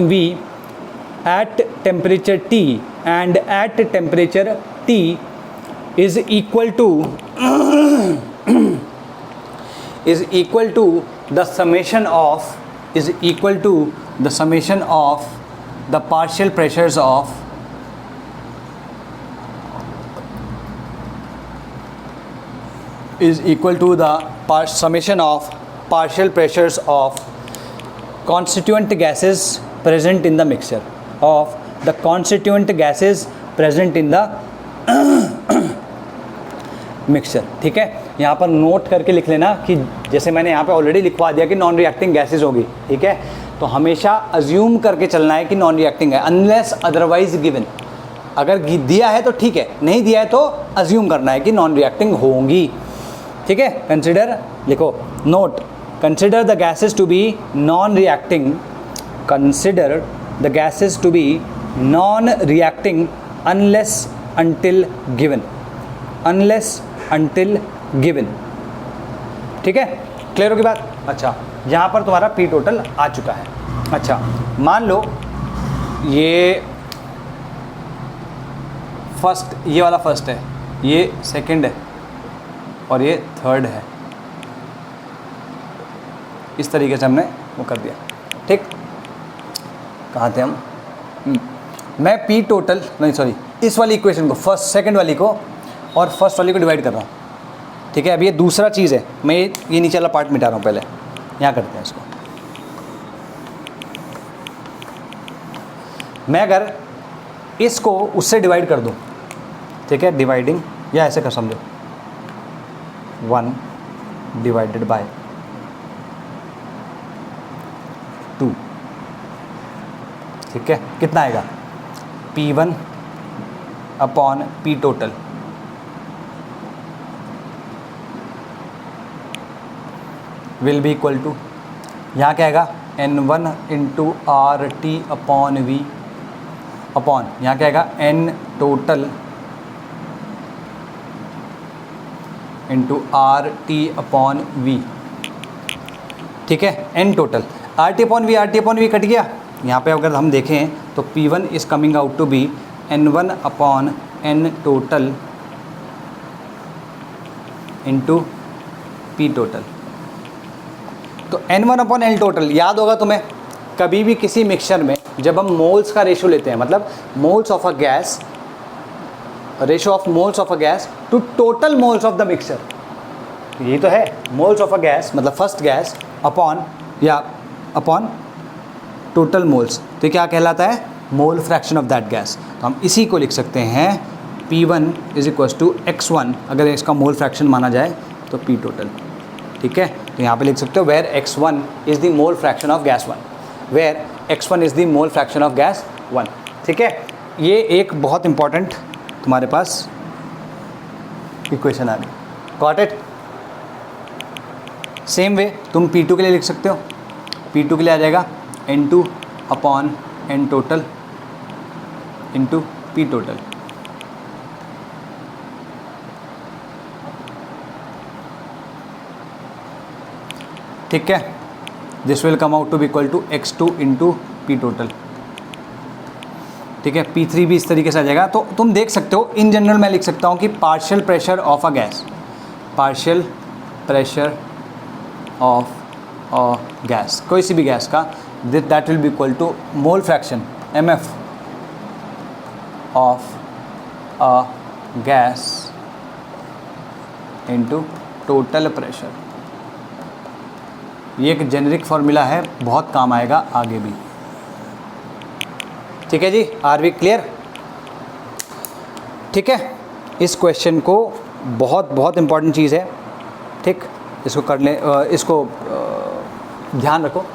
[SPEAKER 1] V at temperature T and at temperature T is equal to the summation of the partial pressures of partial pressures of constituent gases present in the mixture, mixture, ठीक है। यहाँ पर note करके लिख लेना कि जैसे मैंने यहाँ पे ऑलरेडी लिखवा दिया कि नॉन रिएक्टिंग गैसेज होगी, ठीक है। तो हमेशा अज्यूम करके चलना है कि नॉन रिएक्टिंग है अनलेस अदरवाइज गिवन। अगर दिया है तो ठीक है, नहीं दिया है तो अज्यूम करना है कि नॉन रिएक्टिंग होंगी, ठीक है। कंसिडर लिखो, note, consider the gases to be non reacting, consider the gases to be non reacting unless until given, ठीक है। क्लियर होगी बात? अच्छा यहाँ पर तुम्हारा P टोटल आ चुका है। अच्छा मान लो ये फर्स्ट, ये वाला फर्स्ट है, ये सेकंड है और ये थर्ड है। इस तरीके से हमने वो कर दिया, ठीक। कहाँ थे हम? मैं P टोटल नहीं सॉरी इस वाली इक्वेशन को फर्स्ट सेकंड वाली को और फर्स्ट वाली को डिवाइड कर रहा हूँ, ठीक है। अब ये दूसरा चीज़ है, मैं ये नीचे वाला पार्ट मिटा रहा हूँ पहले। यहाँ करते हैं इसको, मैं अगर इसको उससे डिवाइड कर दूं, ठीक है, डिवाइडिंग, या ऐसे कर समझो 1 डिवाइडेड बाय 2, ठीक है, कितना आएगा P1 upon P total, will be equal to, यहाँ क्या आएगा N1 into R T upon V upon, यहाँ क्या आएगा N total into R T upon V, ठीक है, N total, R T upon V cut गया। यहाँ पे अगर हम देखें तो P1 is coming out to be N1 upon N total into P total. तो N1 अपॉन N टोटल याद होगा तुम्हें, कभी भी किसी मिक्सचर में जब हम मोल्स का रेशो लेते हैं, मतलब moles of a gas, ratio of moles of a gas to total moles of the mixture, यही तो है मोल्स ऑफ अ गैस, मतलब फर्स्ट गैस अपॉन या अपॉन टोटल मोल्स, तो क्या कहलाता है मोल फ्रैक्शन ऑफ दैट गैस। तो हम इसी को लिख सकते हैं P1 is equal to X1, अगर इसका मोल फ्रैक्शन माना जाए तो P टोटल, ठीक है। तो यहाँ पे लिख सकते हो where X1 is the mole fraction of gas 1, where X1 is the mole fraction of gas 1, ठीक है। ये एक बहुत इंपॉर्टेंट तुम्हारे पास इक्वेशन आ गई, गॉट इट। सेम वे तुम P2 के लिए लिख सकते हो, P2 के लिए आ जाएगा N2 upon N total into P total, ठीक है। This will come out to be equal to X2 into P total, ठीक है। P3 भी इस तरीके से आ जाएगा। तो तुम देख सकते हो इन जनरल मैं लिख सकता हूँ कि partial pressure of a gas, partial pressure of a gas, कोई सी भी गैस का, that will be equal to mole fraction MF of a gas into total pressure. ये एक जेनेरिक फार्मूला है, बहुत काम आएगा आगे भी, ठीक है जी। Are we clear? ठीक है, इस क्वेश्चन को बहुत इंपॉर्टेंट चीज़ है, ठीक, इसको कर ले, इसको ध्यान रखो,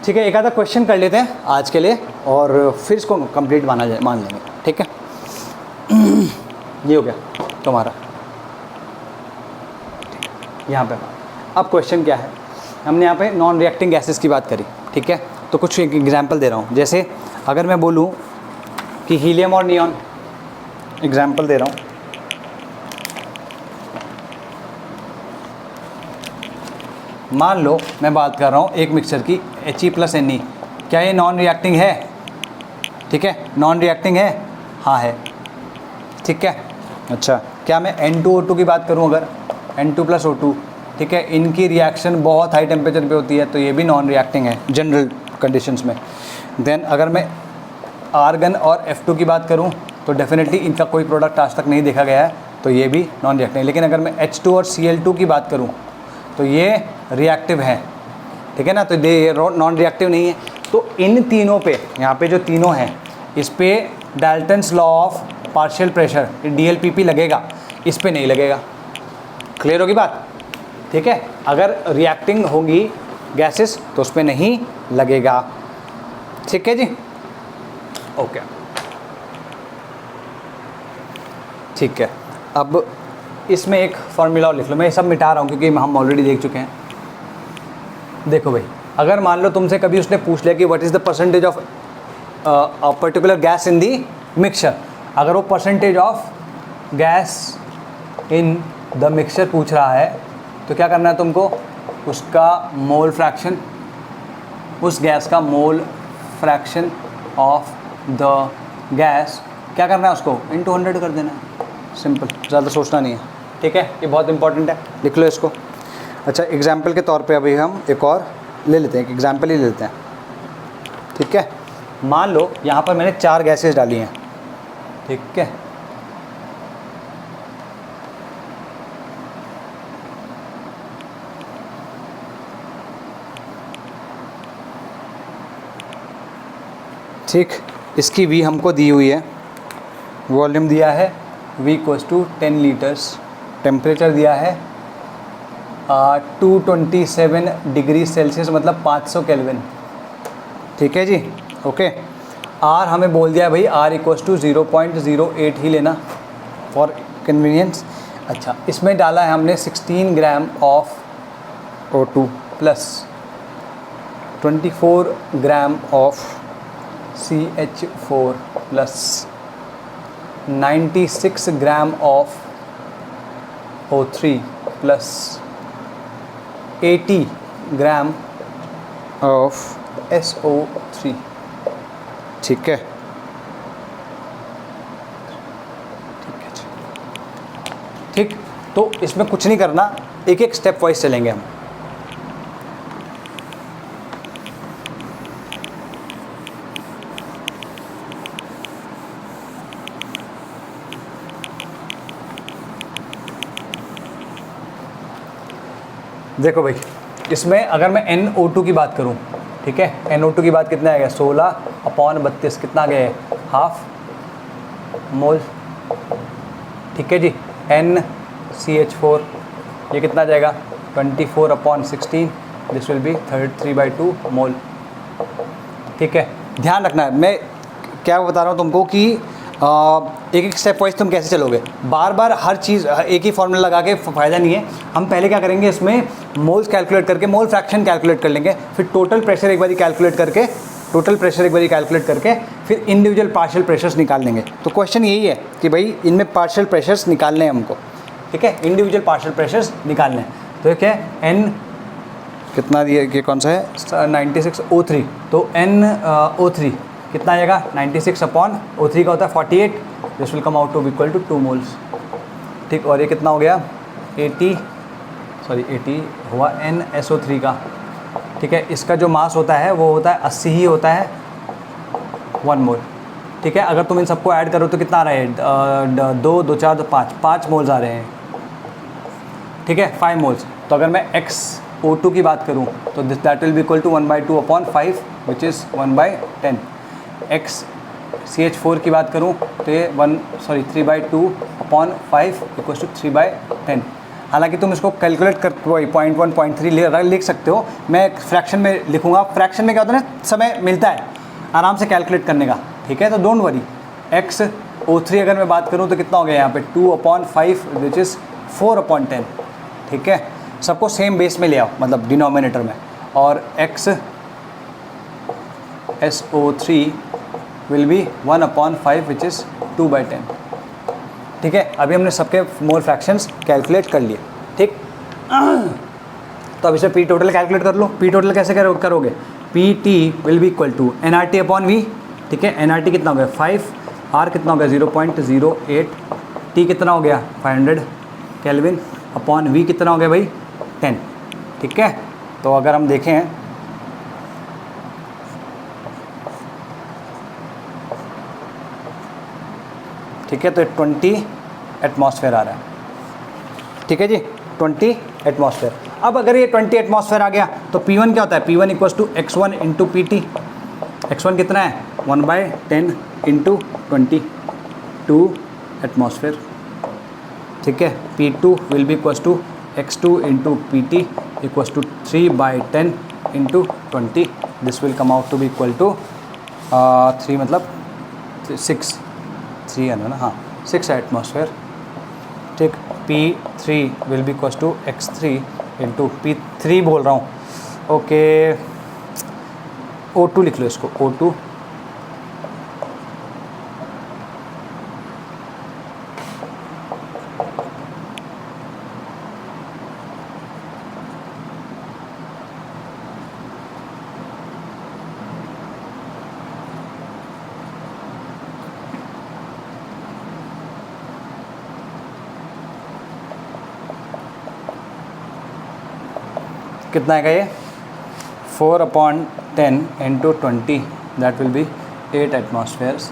[SPEAKER 1] ठीक है। एक आधा क्वेश्चन कर लेते हैं आज के लिए और फिर इसको कंप्लीट मान लेंगे, ठीक है। ये हो गया तुम्हारा, यहाँ पे अब क्वेश्चन क्या है, हमने यहाँ पे नॉन रिएक्टिंग गैसेस की बात करी, ठीक है। तो कुछ एक एग्जांपल दे रहा हूँ, जैसे अगर मैं बोलूँ कि हीलियम और नियॉन, एग्जांपल दे रहा हूँ, मान लो मैं बात कर रहा हूँ एक मिक्सचर की He+Ne, क्या ये नॉन रिएक्टिंग है? ठीक है, नॉन रिएक्टिंग है, हाँ है, ठीक है। अच्छा, क्या मैं N2O2 की बात करूँ, अगर N2+O2, ठीक है, इनकी रिएक्शन बहुत हाई टेम्परेचर पे होती है, तो ये भी नॉन रिएक्टिंग है जनरल कंडीशंस में। देन अगर मैं आर्गन और F2 की बात करूँ तो डेफिनेटली इनका कोई प्रोडक्ट आज तक नहीं देखा गया है, तो ये भी नॉन रिएक्टिव है। लेकिन अगर मैं H2 और Cl2 की बात करूँ तो ये रिएक्टिव है, ठीक है ना, तो ये नॉन रिएक्टिव नहीं है। तो इन तीनों पे, यहाँ पे जो तीनों हैं, इस पे Dalton's law of partial pressure DLPP लगेगा, इस पे नहीं लगेगा। क्लियर होगी बात? ठीक है, अगर रिएक्टिंग होगी गैसेस तो उस पर नहीं लगेगा, ठीक है जी, ओके, ठीक है। अब इसमें एक फार्मूला लिख लो, मैं ये सब मिटा रहा हूँ क्योंकि हम ऑलरेडी देख चुके हैं। देखो भाई, अगर मान लो तुमसे कभी उसने पूछ लिया कि what is the percentage of a particular gas in the mixture, अगर वो percentage of gas in the mixture पूछ रहा है तो क्या करना है तुमको, उसका मोल फ्रैक्शन, उस गैस का मोल फ्रैक्शन ऑफ द गैस क्या करना है, उसको इनटू 100 कर देना है, सिंपल, ज़्यादा सोचना नहीं है, ठीक है। ये बहुत इंपॉर्टेंट है, लिख लो इसको। अच्छा, एग्जाम्पल के तौर पे अभी हम एक और ले लेते हैं, एक एग्जाम्पल ही ले लेते हैं, ठीक है। मान लो यहाँ पर मैंने 4 गैसेस डाली हैं, ठीक है, ठीक, इसकी V हमको दी हुई है, वॉल्यूम दिया है V equals to 10 litres, temperature दिया है 227 डिग्री सेल्सियस मतलब 500 केल्विन। ठीक है जी, ओके। R हमें बोल दिया है भाई R इक्वल्स टू 0.08 ही लेना फॉर कन्वीनियंस। अच्छा, इसमें डाला है हमने 16 gram of O2 plus 24 gram of CH4 plus 96 gram of O3 plus 80 gram of SO3। ठीक है, ठीक। तो इसमें कुछ नहीं करना, एक एक स्टेप वाइज चलेंगे हम। देखो भाई, इसमें अगर मैं NO2 की बात करूं, ठीक है, NO2 की बात कितना आ गया 16/32 कितना आ गया है, हाफ मोल। ठीक है जी, NCH4 ये कितना आ जाएगा 24/16, दिस विल बी 33/2 मोल। ठीक है, ध्यान रखना है मैं क्या बता रहा हूँ तुमको कि एक एक स्टेप वाइज तुम कैसे चलोगे, बार बार हर चीज़ एक ही फॉर्मूला लगा के फ़ायदा नहीं है। हम पहले क्या करेंगे, इसमें मोल्स कैलकुलेट करके मोल फ्रैक्शन कैलकुलेट कर लेंगे, फिर टोटल प्रेशर एक बारी कैलकुलेट करके फिर इंडिविजुअल पार्शियल प्रेशर्स निकाल लेंगे। तो क्वेश्चन यही है कि भाई इनमें पार्शियल प्रेशर्स निकालने हैं हमको। ठीक है, इंडिविजुअल पार्शियल प्रेशर्स निकालने हैं। तो ये क्या है, N कितना दिया, ये कौन सा है 96 O3, तो NO3 कितना आएगा 96/O3 का होता है 48, this will come out to be equal to 2 moles. ठीक, और ये कितना हो गया 80 हुआ NSO3 का। ठीक है, इसका जो मास होता है वो होता है 80 ही होता है 1 मोल। ठीक है, अगर तुम इन सबको ऐड करो तो कितना आ रहा है 2 2 4 5 मोल्स आ रहे हैं। ठीक है, 5 मोल्स। तो अगर मैं XO2 की बात करूं तो that will be equal to 1/2/5 which is 1/10। CH4 की बात करूं तो ये 3/2/5 इक्वल टू 3/10। हालांकि तुम इसको कैलकुलेट कर 0.1 0.3 लिख सकते हो, मैं फ्रैक्शन में लिखूंगा। फ्रैक्शन में क्या होता है ना, समय मिलता है आराम से कैलकुलेट करने का। ठीक है, तो डोंट वरी। XO3 अगर मैं बात करूं तो कितना हो गया यहाँ पे 2/5 विच इज़ 4/10। ठीक है, सबको सेम बेस में ले आओ, मतलब डिनोमिनेटर में। और XSO3 will be 1/5 which is 2/10। ठीक है, अभी हमने सबके मोल फ्रैक्शंस कैलकुलेट कर लिए। ठीक, तो अब इसे P टोटल कैलकुलेट कर लो। P टोटल कैसे करोगे, PT will be equal to nRT/V। ठीक है, nRT कितना हो गया 5, R कितना हो गया 0.08, T कितना हो गया 500 केल्विन अपॉन V कितना हो गया भाई 10। ठीक है, तो अगर हम देखें ठीक है, तो 20 एटमॉस्फेयर आ रहा है। ठीक है जी, 20 एटमॉस्फेयर। अब अगर ये 20 एटमॉस्फेयर आ गया तो P1 क्या होता है, P1 equals to X1 into PT। X1 कितना है 1/10 इंटू 20, 2 एटमॉस्फेयर। ठीक है, P2 will be equals to X2 into PT equals to 3/10 into 20, this will come out to be equal to 3 मतलब 6 है ना, हाँ 6 एटमॉस्फेयर। ठीक, P3 will be equals to X3 into P3 बोल रहा हूँ, ओके O2 लिख लो इसको, O2 कितना आएगा ये 4/10 इंटू 20 दैट विल बी 8 एटमॉस्फेयर्स।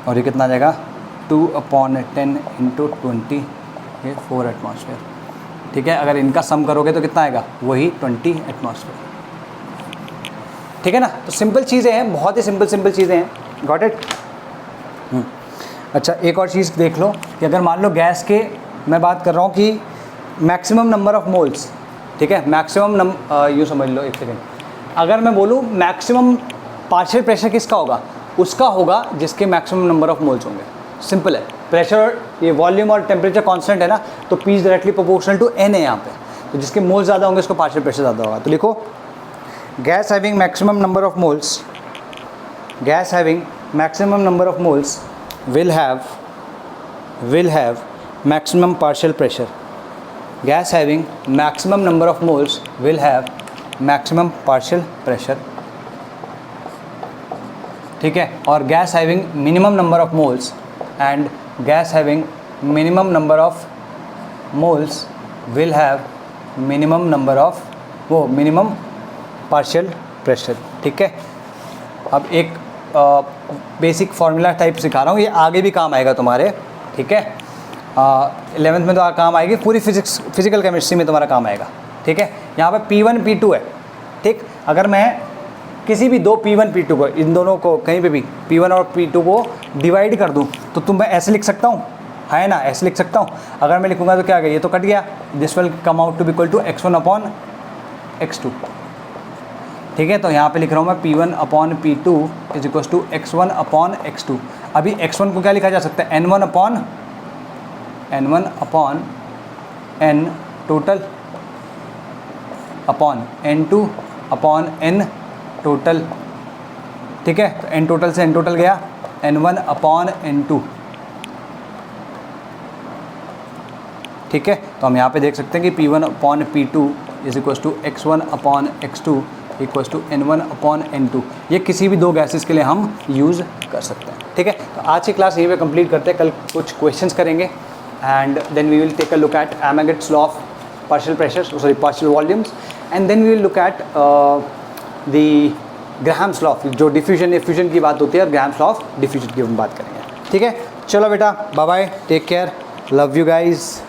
[SPEAKER 1] और ये कितना आ जाएगा 2/10 इंटू 20, ये 4 एटमॉस्फेयर। ठीक है, अगर इनका सम करोगे तो कितना आएगा वही 20 एटमॉस्फेयर। ठीक है ना। तो सिंपल चीज़ें हैं, बहुत ही सिंपल चीज़ें हैं, गॉट इट। अच्छा एक और चीज़ देख लो कि अगर मान लो गैस के, मैं बात कर रहा हूँ कि मैक्सिमम नंबर ऑफ मोल्स, ठीक है, मैक्सिमम यूँ समझ लो, एक सेकेंड, अगर मैं बोलूँ मैक्सिमम पार्शियल प्रेशर किसका होगा, उसका होगा जिसके मैक्सिमम नंबर ऑफ मोल्स होंगे। सिंपल है, प्रेशर ये वॉल्यूम और टेम्परेचर कांस्टेंट है ना, तो P is directly proportional to N है यहाँ पे, तो जिसके मोल्स ज़्यादा होंगे उसको पार्शियल प्रेशर ज़्यादा होगा। तो लिखो gas having maximum number of moles, gas having maximum number of moles will have maximum partial pressure. Gas having maximum number of moles will have maximum partial pressure, ठीक है। और gas having minimum number of moles and gas having minimum number of moles will have minimum number of minimum partial pressure, ठीक है। अब एक basic formula type सिखा रहा हूँ, ये आगे भी काम आएगा तुम्हारे, ठीक है। 11th में तो काम आएगी, पूरी फिजिकल केमिस्ट्री में तुम्हारा काम आएगा, ठीक है। यहाँ पे P1 P2 है, ठीक। अगर मैं किसी भी दो P1 P2 को, इन दोनों को कहीं पे भी P1 और P2 को डिवाइड कर दूँ तो मैं ऐसे लिख सकता हूँ, है ना, ऐसे लिख सकता हूँ। अगर मैं लिखूँगा तो क्या गया, ये तो कट गया, this will come out to be equal to x1/x2, ठीक है। तो यहाँ पे लिख रहा हूँ मैं P1/P2 is equal to x1/x2। अभी x1 को क्या लिखा जा सकता है, n1/n total upon n2/n total, ठीक है। तो n टोटल से n टोटल गया, n1/n2, ठीक है। तो हम यहाँ पे देख सकते हैं कि P1/P2 is equal to x1/x2 equals to n1/n2। ये किसी भी दो गैसेस के लिए हम यूज़ कर सकते हैं, ठीक है। तो आज की क्लास यहीं पे कंप्लीट करते हैं, कल कुछ क्वेश्चंस करेंगे and then we will take a look at Amagat's law of partial pressures, sorry partial volumes, and then we will look at the Graham's law of, जो डिफ्यूजन या फ्यूजन की बात होती है, ग्राहम्स लॉ ऑफ डिफ्यूजन की हम बात करेंगे, ठीक है। चलो बेटा, bye bye, take care, love you guys.